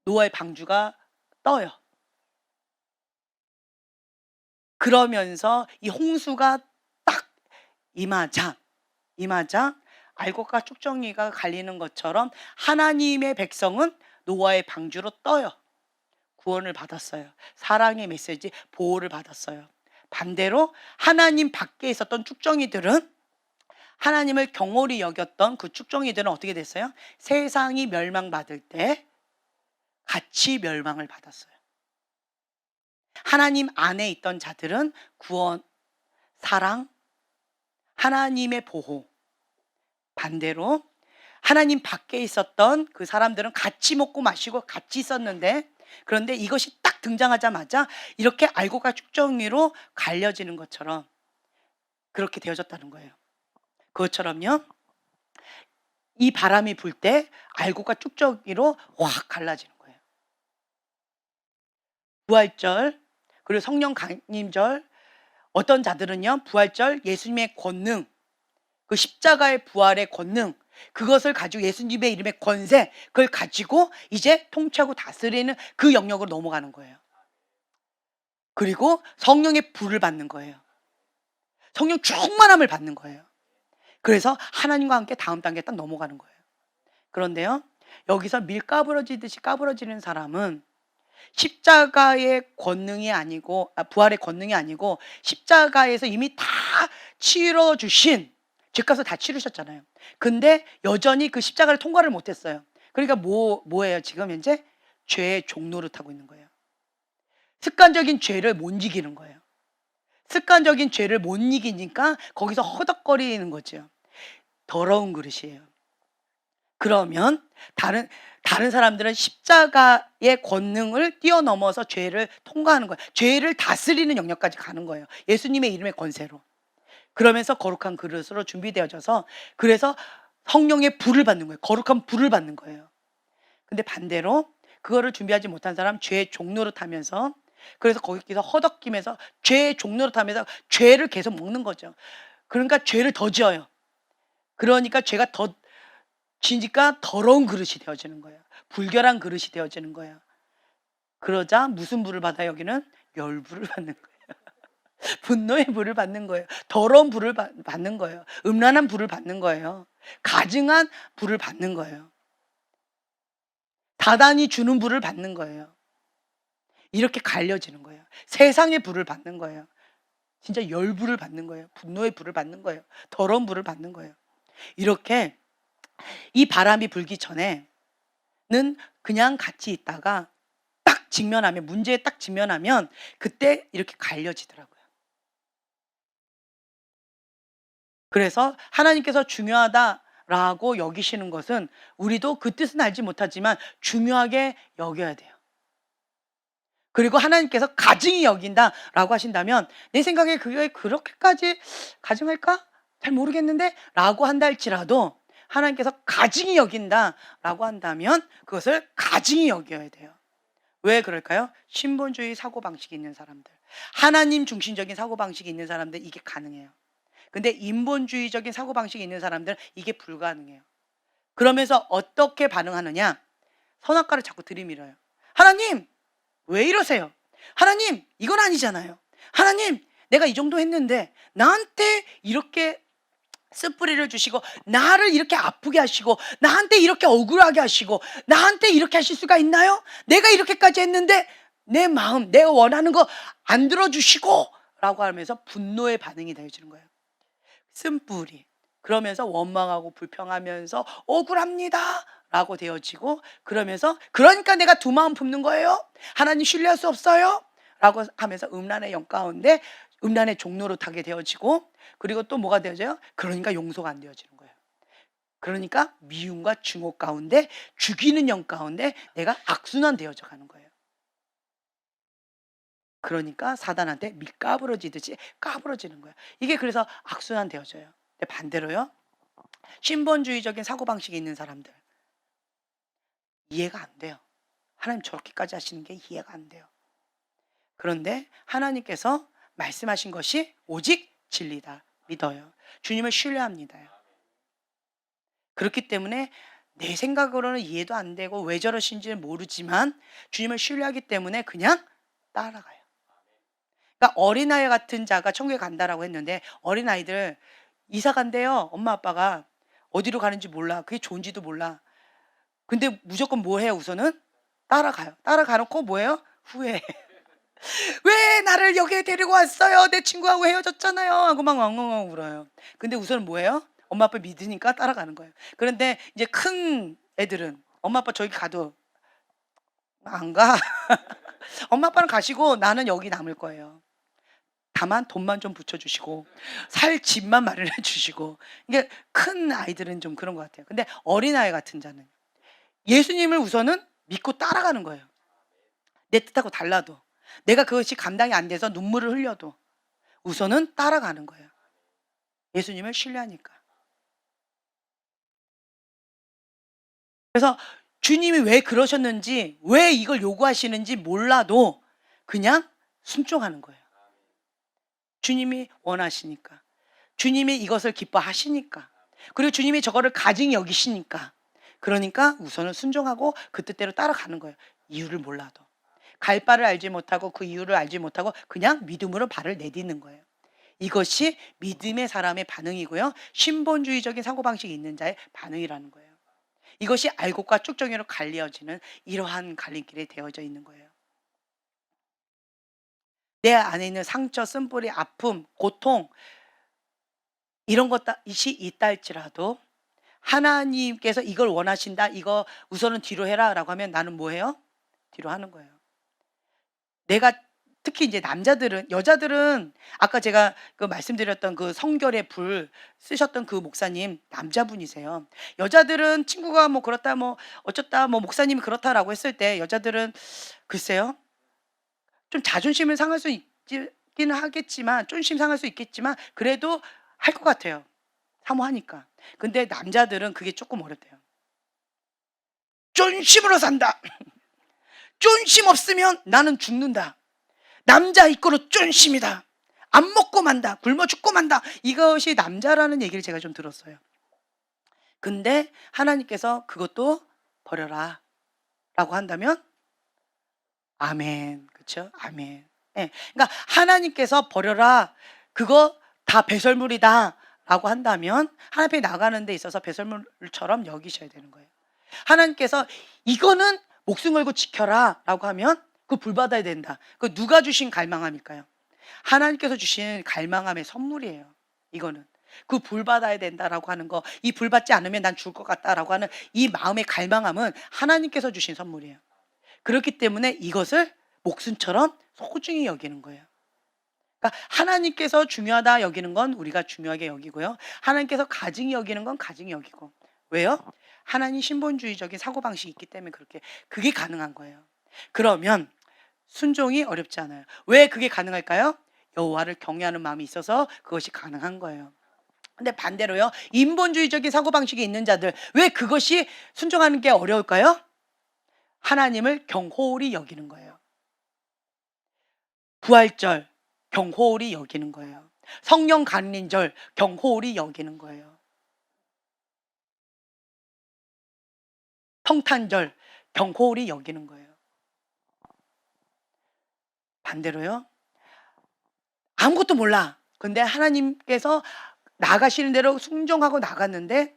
노아의 방주가 떠요. 그러면서 이 홍수가 딱 임하자 알곡과 쭉정이가 갈리는 것처럼 하나님의 백성은 노아의 방주로 떠요. 구원을 받았어요. 사랑의 메시지, 보호를 받았어요. 반대로 하나님 밖에 있었던 쭉정이들은, 하나님을 경홀히 여겼던 그 쭉정이들은 어떻게 됐어요? 세상이 멸망받을 때 같이 멸망을 받았어요. 하나님 안에 있던 자들은 구원, 사랑, 하나님의 보호. 반대로 하나님 밖에 있었던 그 사람들은 같이 먹고 마시고 같이 있었는데, 그런데 이것이 딱 등장하자마자 이렇게 알곡과 쭉정이로 갈려지는 것처럼 그렇게 되어졌다는 거예요. 그것처럼요, 이 바람이 불 때 알곡과 쭉정이로 확 갈라지는 거예요. 부활절, 그리고 성령 강림절, 어떤 자들은요, 부활절 예수님의 권능, 그 십자가의 부활의 권능, 그것을 가지고 예수님의 이름의 권세, 그걸 가지고 이제 통치하고 다스리는 그 영역으로 넘어가는 거예요. 그리고 성령의 불을 받는 거예요. 성령 충만함을 받는 거예요. 그래서 하나님과 함께 다음 단계에 딱 넘어가는 거예요. 그런데요, 여기서 밀 까부러지듯이 까부러지는 사람은 십자가의 권능이 아니고, 부활의 권능이 아니고 십자가에서 이미 다 치러 주신, 죄값을 다 치르셨잖아요. 근데 여전히 그 십자가를 통과를 못했어요. 그러니까 뭐예요? 지금 현재 죄의 종노릇하고 있는 거예요. 습관적인 죄를 못 이기는 거예요. 습관적인 죄를 못 이기니까 거기서 허덕거리는 거죠. 더러운 그릇이에요. 그러면 다른 사람들은 십자가의 권능을 뛰어넘어서 죄를 통과하는 거예요. 죄를 다스리는 영역까지 가는 거예요. 예수님의 이름의 권세로. 그러면서 거룩한 그릇으로 준비되어져서, 그래서 성령의 불을 받는 거예요. 거룩한 불을 받는 거예요. 근데 반대로 그거를 준비하지 못한 사람, 죄의 종노릇 하면서, 그래서 거기서 허덕이면서 죄의 종노릇 하면서 죄를 계속 먹는 거죠. 그러니까 죄를 더 지어요. 그러니까 죄가 더 지니까 더러운 그릇이 되어지는 거예요. 불결한 그릇이 되어지는 거예요. 그러자 무슨 불을 받아요? 여기는 열불을 받는 거예요. 분노의 불을 받는 거예요. 더러운 불을 받는 거예요. 음란한 불을 받는 거예요. 가증한 불을 받는 거예요. 사단이 주는 불을 받는 거예요. 이렇게 갈려지는 거예요. 세상의 불을 받는 거예요. 진짜 열불을 받는 거예요. 분노의 불을 받는 거예요. 더러운 불을 받는 거예요. 이렇게 이 바람이 불기 전에는 그냥 같이 있다가 딱 직면하면, 문제에 딱 직면하면 그때 이렇게 갈려지더라고요. 그래서 하나님께서 중요하다라고 여기시는 것은 우리도 그 뜻은 알지 못하지만 중요하게 여겨야 돼요. 그리고 하나님께서 가증히 여긴다라고 하신다면, 내 생각에 그게 그렇게까지 가증할까? 잘 모르겠는데? 라고 한다 할지라도 하나님께서 가증히 여긴다라고 한다면 그것을 가증히 여겨야 돼요. 왜 그럴까요? 신본주의 사고방식이 있는 사람들, 하나님 중심적인 사고방식이 있는 사람들 이게 가능해요. 근데 인본주의적인 사고방식이 있는 사람들은 이게 불가능해요. 그러면서 어떻게 반응하느냐? 선악과를 자꾸 들이밀어요. 하나님 왜 이러세요? 하나님 이건 아니잖아요. 하나님 내가 이 정도 했는데 나한테 이렇게 쓴뿌리를 주시고 나를 이렇게 아프게 하시고 나한테 이렇게 억울하게 하시고 나한테 이렇게 하실 수가 있나요? 내가 이렇게까지 했는데 내 마음 내가 원하는 거 안 들어주시고 라고 하면서 분노의 반응이 되어지는 거예요. 쓴뿌리. 그러면서 원망하고 불평하면서 억울합니다 라고 되어지고, 그러면서 그러니까 내가 두 마음 품는 거예요? 하나님 신뢰할 수 없어요? 라고 하면서 음란의 영 가운데 음란의 종로로 타게 되어지고, 그리고 또 뭐가 되어져요? 그러니까 용서가 안 되어지는 거예요. 그러니까 미움과 증오 가운데 죽이는 영 가운데 내가 악순환 되어져 가는 거예요. 그러니까 사단한테 밑 까부러지듯이 까부러지는 거예요. 이게 그래서 악순환 되어져요. 근데 반대로요, 신본주의적인 사고방식이 있는 사람들 이해가 안 돼요. 하나님 저렇게까지 하시는 게 이해가 안 돼요. 그런데 하나님께서 말씀하신 것이 오직 진리다 믿어요. 주님을 신뢰합니다. 그렇기 때문에 내 생각으로는 이해도 안 되고 왜 저러신지는 모르지만 주님을 신뢰하기 때문에 그냥 따라가요. 그러니까 어린아이 같은 자가 천국에 간다라고 했는데, 어린아이들 이사 간대요. 엄마 아빠가 어디로 가는지 몰라. 그게 좋은지도 몰라. 근데 무조건 뭐 해요? 우선은 따라가요. 따라가놓고 뭐예요? 후회해. 왜 나를 여기에 데리고 왔어요? 내 친구하고 헤어졌잖아요 하고 막 엉엉엉 울어요. 근데 우선 뭐예요? 엄마 아빠 믿으니까 따라가는 거예요. 그런데 이제 큰 애들은 엄마 아빠 저기 가도 안 가. 엄마 아빠는 가시고 나는 여기 남을 거예요. 다만 돈만 좀 붙여주시고 살 집만 마련해 주시고. 이게 큰 아이들은 좀 그런 것 같아요. 근데 어린아이 같은 자는 예수님을 우선은 믿고 따라가는 거예요. 내 뜻하고 달라도, 내가 그것이 감당이 안 돼서 눈물을 흘려도 우선은 따라가는 거예요. 예수님을 신뢰하니까. 그래서 주님이 왜 그러셨는지, 왜 이걸 요구하시는지 몰라도 그냥 순종하는 거예요. 주님이 원하시니까, 주님이 이것을 기뻐하시니까, 그리고 주님이 저거를 가증히 여기시니까, 그러니까 우선은 순종하고 그 뜻대로 따라가는 거예요. 이유를 몰라도. 갈 바를 알지 못하고 그 이유를 알지 못하고 그냥 믿음으로 발을 내딛는 거예요. 이것이 믿음의 사람의 반응이고요, 신본주의적인 사고방식이 있는 자의 반응이라는 거예요. 이것이 알곡과 쭉정이로 갈리어지는 이러한 갈림길에 되어져 있는 거예요. 내 안에 있는 상처, 쓴뿌리, 아픔, 고통 이런 것이 있다 할지라도 하나님께서 이걸 원하신다, 이거 우선은 뒤로 해라 라고 하면 나는 뭐 해요? 뒤로 하는 거예요. 내가 특히 이제 남자들은, 여자들은 아까 제가 그 말씀드렸던 그 성결의 불 쓰셨던 그 목사님 남자분이세요. 여자들은 친구가 뭐 그렇다 뭐 어쩌다 뭐 목사님이 그렇다라고 했을 때 여자들은 글쎄요, 좀 자존심을 상할 수 있기는 하겠지만, 존심 상할 수 있겠지만 그래도 할 것 같아요. 사모하니까. 근데 남자들은 그게 조금 어렵대요. 존심으로 산다. 존심 없으면 나는 죽는다. 남자 이꼬로 존심이다. 안 먹고 만다. 굶어 죽고 만다. 이것이 남자라는 얘기를 제가 좀 들었어요. 근데 하나님께서 그것도 버려라 라고 한다면 아멘. 그렇죠? 아멘. 예. 그러니까 하나님께서 버려라, 그거 다 배설물이다 라고 한다면 하나님 앞에 나가는 데 있어서 배설물처럼 여기셔야 되는 거예요. 하나님께서 이거는 목숨 걸고 지켜라 라고 하면 그 불 받아야 된다. 그 누가 주신 갈망함일까요? 하나님께서 주신 갈망함의 선물이에요. 이거는 그 불 받아야 된다라고 하는 거, 이 불 받지 않으면 난 죽을 것 같다라고 하는 이 마음의 갈망함은 하나님께서 주신 선물이에요. 그렇기 때문에 이것을 목숨처럼 소중히 여기는 거예요. 그러니까 하나님께서 중요하다 여기는 건 우리가 중요하게 여기고요, 하나님께서 가증히 여기는 건 가증히 여기고. 왜요? 하나님 신본주의적인 사고방식이 있기 때문에 그게 가능한 거예요. 그러면 순종이 어렵지 않아요. 왜 그게 가능할까요? 여호와를 경외하는 마음이 있어서 그것이 가능한 거예요. 근데 반대로요, 인본주의적인 사고방식이 있는 자들 왜 그것이 순종하는 게 어려울까요? 하나님을 경홀히 여기는 거예요. 부활절 경홀히 여기는 거예요. 성령 강림절 경홀히 여기는 거예요. 성탄절 경홀히 여기는 거예요. 반대로요. 아무것도 몰라. 근데 하나님께서 나가시는 대로 순종하고 나갔는데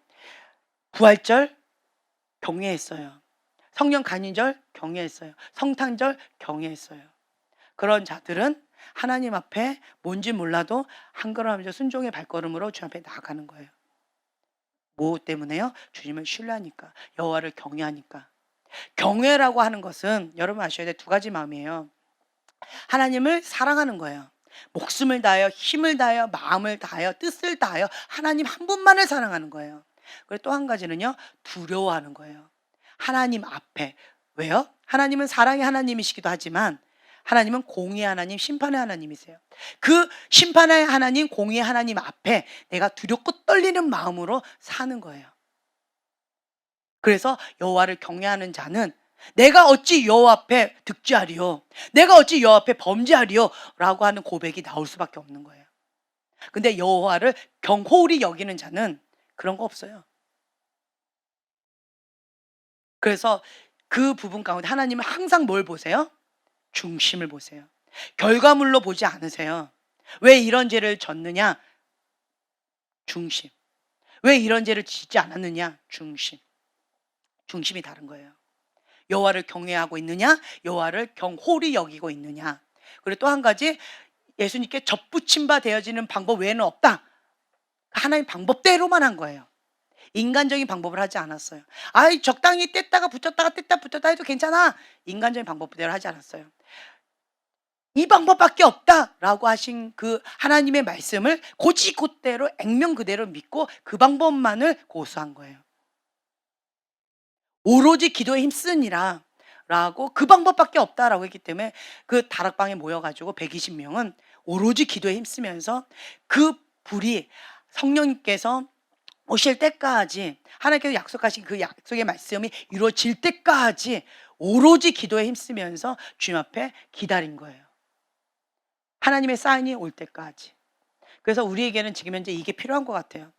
부활절 경외했어요. 성령 간인절 경외했어요. 성탄절 경외했어요. 그런 자들은 하나님 앞에 뭔지 몰라도 한 걸음 한 걸 순종의 발걸음으로 주 앞에 나아가는 거예요. 뭐 때문에요? 주님을 신뢰하니까, 여호와를 경외하니까. 경외라고 하는 것은 여러분 아셔야 될 두 가지 마음이에요. 하나님을 사랑하는 거예요. 목숨을 다하여, 힘을 다하여, 마음을 다하여, 뜻을 다하여 하나님 한 분만을 사랑하는 거예요. 그리고 또 한 가지는요, 두려워하는 거예요. 하나님 앞에. 왜요? 하나님은 사랑의 하나님이시기도 하지만 하나님은 공의의 하나님, 심판의 하나님이세요. 그 심판의 하나님, 공의의 하나님 앞에 내가 두렵고 떨리는 마음으로 사는 거예요. 그래서 여호와를 경외하는 자는 내가 어찌 여호와 앞에 득죄하리요, 내가 어찌 여호와 앞에 범죄하리요 라고 하는 고백이 나올 수밖에 없는 거예요. 근데 여호와를 경홀히 여기는 자는 그런 거 없어요. 그래서 그 부분 가운데 하나님은 항상 뭘 보세요? 중심을 보세요. 결과물로 보지 않으세요. 왜 이런 죄를 졌느냐? 중심. 왜 이런 죄를 짓지 않았느냐? 중심. 중심이 다른 거예요. 여호와를 경외하고 있느냐, 여호와를 경홀히 여기고 있느냐. 그리고 또 한 가지, 예수님께 접붙임 바 되어지는 방법 외에는 없다. 하나님 방법대로만 한 거예요. 인간적인 방법을 하지 않았어요. 아이, 적당히 뗐다가 붙였다가 뗐다 붙였다 해도 괜찮아. 인간적인 방법대로 하지 않았어요. 이 방법밖에 없다라고 하신 그 하나님의 말씀을 고지곧대로 액면 그대로 믿고 그 방법만을 고수한 거예요. 오로지 기도에 힘쓰니라 라고, 그 방법밖에 없다라고 했기 때문에 그 다락방에 모여가지고 120명은 오로지 기도에 힘쓰면서 그 불이 성령님께서 오실 때까지, 하나님께서 약속하신 그 약속의 말씀이 이루어질 때까지 오로지 기도에 힘쓰면서 주님 앞에 기다린 거예요. 하나님의 사인이 올 때까지. 그래서 우리에게는 지금 현재 이게 필요한 것 같아요.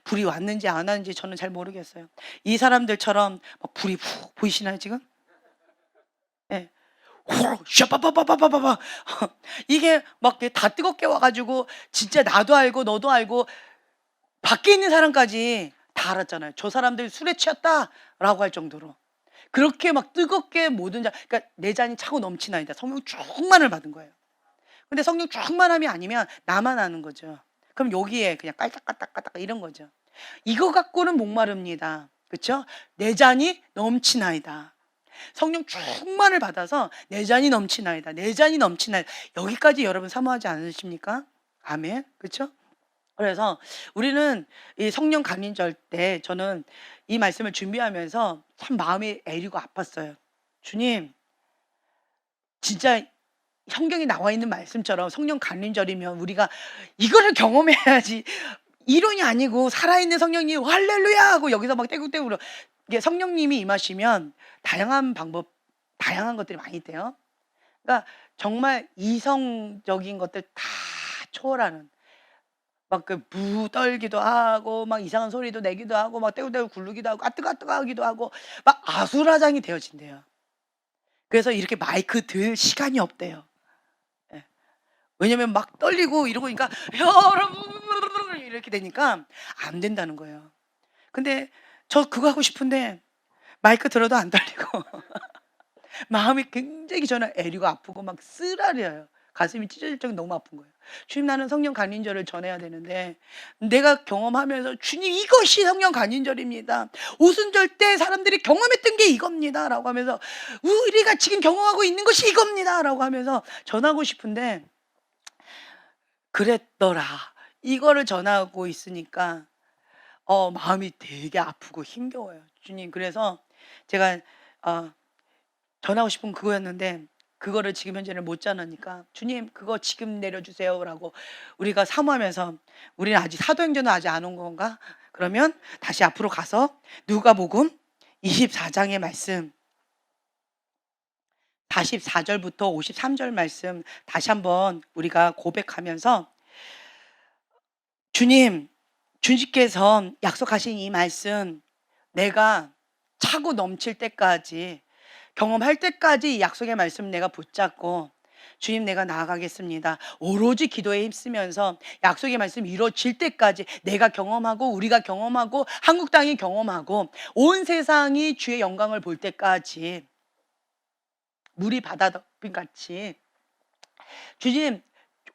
불이 왔는지 안 왔는지 저는 잘 모르겠어요. 이 사람들처럼 막 불이 훅 보이시나요 지금? 예. 샤바바바바바바. 이게 막 다 뜨겁게 와가지고 진짜 나도 알고 너도 알고 밖에 있는 사람까지 다 알았잖아요. 저 사람들 술에 취했다라고 할 정도로 그렇게 막 뜨겁게 모든 자, 그러니까 내 잔이 차고 넘치나이다. 성령 충만을 받은 거예요. 근데 성령 충만함이 아니면 나만 아는 거죠. 그럼 여기에 그냥 깔딱깔딱깔딱 이런 거죠. 이거 갖고는 목마릅니다. 그렇죠? 내 잔이 넘치나이다. 성령 충만을 받아서 내 잔이 넘치나이다. 내 잔이 넘치나이다. 여기까지 여러분 사모하지 않으십니까? 아멘. 그렇죠? 그래서 우리는 이 성령 강림절 때 저는 이 말씀을 준비하면서 참 마음이 애리고 아팠어요. 주님, 진짜 성경에 나와 있는 말씀처럼 성령 강림절이면 우리가 이거를 경험해야지, 이론이 아니고 살아있는 성령이 할렐루야 하고 여기서 막 떼굴떼굴, 이게 성령님이 임하시면 다양한 방법, 다양한 것들이 많이 있대요. 그러니까 정말 이성적인 것들 다 초월하는, 막 그 무 떨기도 하고 막 이상한 소리도 내기도 하고 막 떼굴떼굴 굴르기도 하고 아뜨거아뜨거하기도 하고 막 아수라장이 되어진대요. 그래서 이렇게 마이크 들 시간이 없대요. 예. 왜냐면 막 떨리고 이러고 그러니까 여러분 이렇게 되니까 안 된다는 거예요. 근데 저 그거 하고 싶은데 마이크 들어도 안 떨리고 마음이 굉장히 저는 애리고 아프고 막 쓰라려요. 가슴이 찢어질 정도 너무 아픈 거예요. 주님, 나는 성령 간인절을 전해야 되는데 내가 경험하면서 주님, 이것이 성령 간인절입니다. 오순절 때 사람들이 경험했던 게 이겁니다 라고 하면서 우리가 지금 경험하고 있는 것이 이겁니다 라고 하면서 전하고 싶은데 그랬더라. 이거를 전하고 있으니까 마음이 되게 아프고 힘겨워요. 주님, 그래서 제가 전하고 싶은 그거였는데 그거를 지금 현재는 못 전하니까 주님, 그거 지금 내려주세요 라고 우리가 사모하면서, 우리는 아직 사도행전은 아직 안 온 건가? 그러면 다시 앞으로 가서 누가복음 24장의 말씀, 44절부터 53절 말씀 다시 한번 우리가 고백하면서 주님, 주님께서 약속하신 이 말씀 내가 차고 넘칠 때까지 경험할 때까지 이 약속의 말씀 내가 붙잡고 주님 내가 나아가겠습니다. 오로지 기도에 힘쓰면서 약속의 말씀 이루어질 때까지 내가 경험하고 우리가 경험하고 한국 땅이 경험하고 온 세상이 주의 영광을 볼 때까지 물이 바다 덮인 같이 주님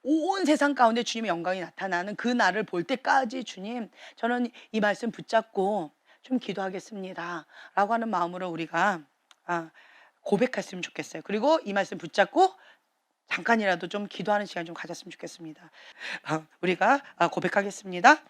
온 세상 가운데 주님의 영광이 나타나는 그 날을 볼 때까지 주님 저는 이 말씀 붙잡고 좀 기도하겠습니다 라고 하는 마음으로 우리가 고백했으면 좋겠어요. 그리고 이 말씀 붙잡고 잠깐이라도 좀 기도하는 시간 좀 가졌으면 좋겠습니다. 우리가 고백하겠습니다.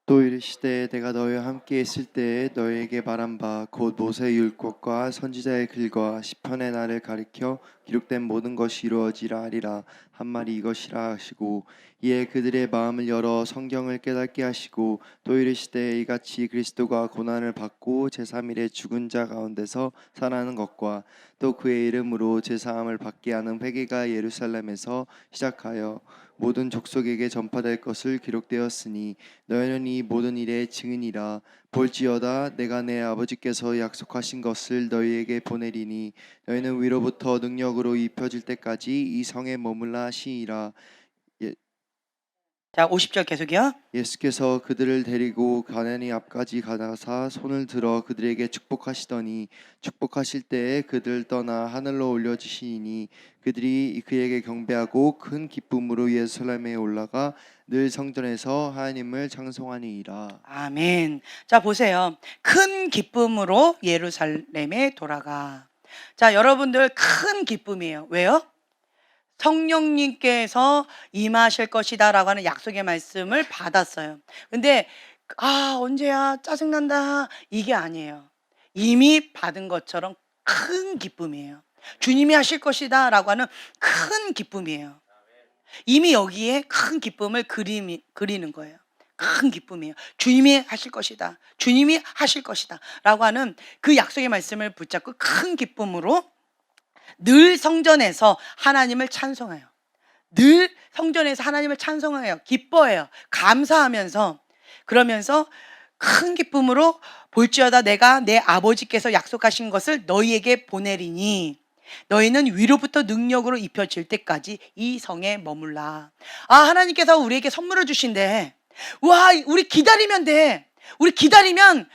또 이르시되 내가 너희와 함께 있을 때에 너희에게 말한 바 곧 모세의 율법과 선지자의 글과 시편의 날을 가리켜 기록된 모든 것이 이루어지라 하리라 한 말이 이것이라 하시고 이에 그들의 마음을 열어 성경을 깨닫게 하시고 또 이르시되 이같이 그리스도가 고난을 받고 제3일에 죽은 자 가운데서 살아나는 것과 또 그의 이름으로 제사함을 받게 하는 회개가 예루살렘에서 시작하여 모든 족속에게 전파될 것을 기록되었으니 너희는 이 모든 일의 증인이라. 볼지어다 내가 내 아버지께서 약속하신 것을 너희에게 보내리니 너희는 위로부터 능력으로 입혀질 때까지 이 성에 머물라 하시니라. 자, 50절 계속이요. 예수께서 그들을 데리고 가나니 앞까지 가다사 손을 들어 그들에게 축복하시더니 축복하실 때에 그들 떠나 하늘로 올려주시니 그들이 그에게 경배하고 큰 기쁨으로 예루살렘에 올라가 늘 성전에서 하나님을 찬송하니이다. 아멘. 자, 보세요. 큰 기쁨으로 예루살렘에 돌아가. 자, 여러분들 큰 기쁨이에요. 왜요? 성령님께서 임하실 것이다 라고 하는 약속의 말씀을 받았어요. 근데 언제야 짜증난다 이게 아니에요. 이미 받은 것처럼 큰 기쁨이에요. 주님이 하실 것이다 라고 하는 큰 기쁨이에요. 이미 여기에 큰 기쁨을 그리는 거예요. 큰 기쁨이에요. 주님이 하실 것이다. 주님이 하실 것이다 라고 하는 그 약속의 말씀을 붙잡고 큰 기쁨으로 늘 성전에서 하나님을 찬송해요. 늘 성전에서 하나님을 찬송해요. 기뻐해요. 감사하면서 그러면서 큰 기쁨으로 볼지어다 내가 내 아버지께서 약속하신 것을 너희에게 보내리니 너희는 위로부터 능력으로 입혀질 때까지 이 성에 머물라. 하나님께서 우리에게 선물을 주신대. 와, 우리 기다리면 돼. 우리 기다리면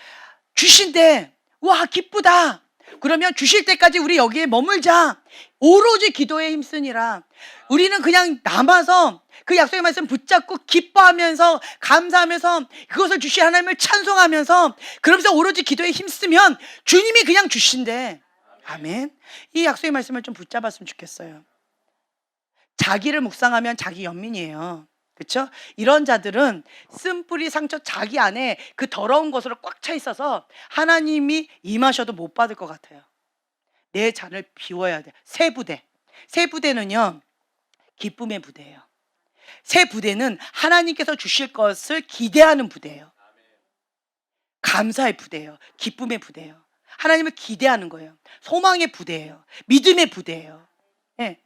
주신대. 와, 기쁘다. 그러면 주실 때까지 우리 여기에 머물자. 오로지 기도에 힘쓰니라. 우리는 그냥 남아서 그 약속의 말씀 붙잡고 기뻐하면서 감사하면서 그것을 주신 하나님을 찬송하면서 그러면서 오로지 기도에 힘쓰면 주님이 그냥 주신대. 아멘. 이 약속의 말씀을 좀 붙잡았으면 좋겠어요. 자기를 묵상하면 자기 연민이에요. 그렇죠? 이런 자들은 쓴뿌리 상처 자기 안에 그 더러운 것으로 꽉 차 있어서 하나님이 임하셔도 못 받을 것 같아요. 내 잔을 비워야 돼. 새 부대. 새 부대는요, 기쁨의 부대예요. 새 부대는 하나님께서 주실 것을 기대하는 부대예요. 감사의 부대예요. 기쁨의 부대예요. 하나님을 기대하는 거예요. 소망의 부대예요. 믿음의 부대예요. 네.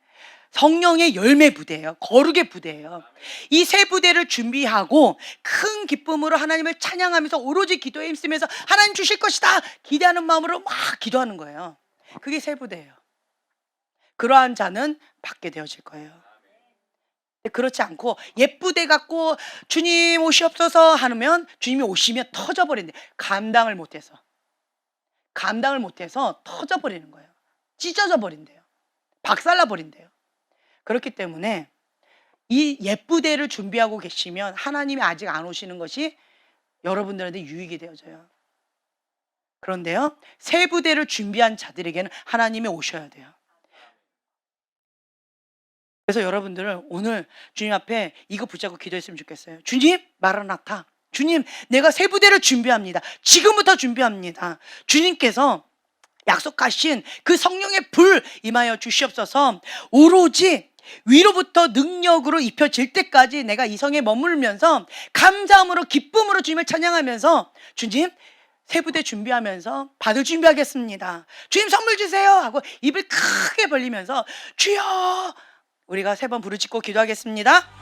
성령의 열매 부대예요. 거룩의 부대예요. 이 세 부대를 준비하고 큰 기쁨으로 하나님을 찬양하면서 오로지 기도에 힘쓰면서 하나님 주실 것이다 기대하는 마음으로 막 기도하는 거예요. 그게 세 부대예요. 그러한 자는 받게 되어질 거예요. 그렇지 않고 예쁘대 갖고 주님 오시옵소서 하면 주님이 오시면 터져버린대. 감당을 못해서 터져버리는 거예요. 찢어져 버린대요. 박살나 버린대요. 그렇기 때문에 이 예쁘대를 준비하고 계시면 하나님이 아직 안 오시는 것이 여러분들한테 유익이 되어져요. 그런데요, 새 부대를 준비한 자들에게는 하나님이 오셔야 돼요. 그래서 여러분들은 오늘 주님 앞에 이거 붙잡고 기도했으면 좋겠어요. 주님, 마라나타. 주님, 내가 새 부대를 준비합니다. 지금부터 준비합니다. 주님께서 약속하신 그 성령의 불 임하여 주시옵소서. 오로지 위로부터 능력으로 입혀질 때까지 내가 이 성에 머물면서 감사함으로 기쁨으로 주님을 찬양하면서 주님, 세부대 준비하면서 받을 준비하겠습니다. 주님 선물 주세요 하고 입을 크게 벌리면서 주여 우리가 3번 부르짖고 기도하겠습니다.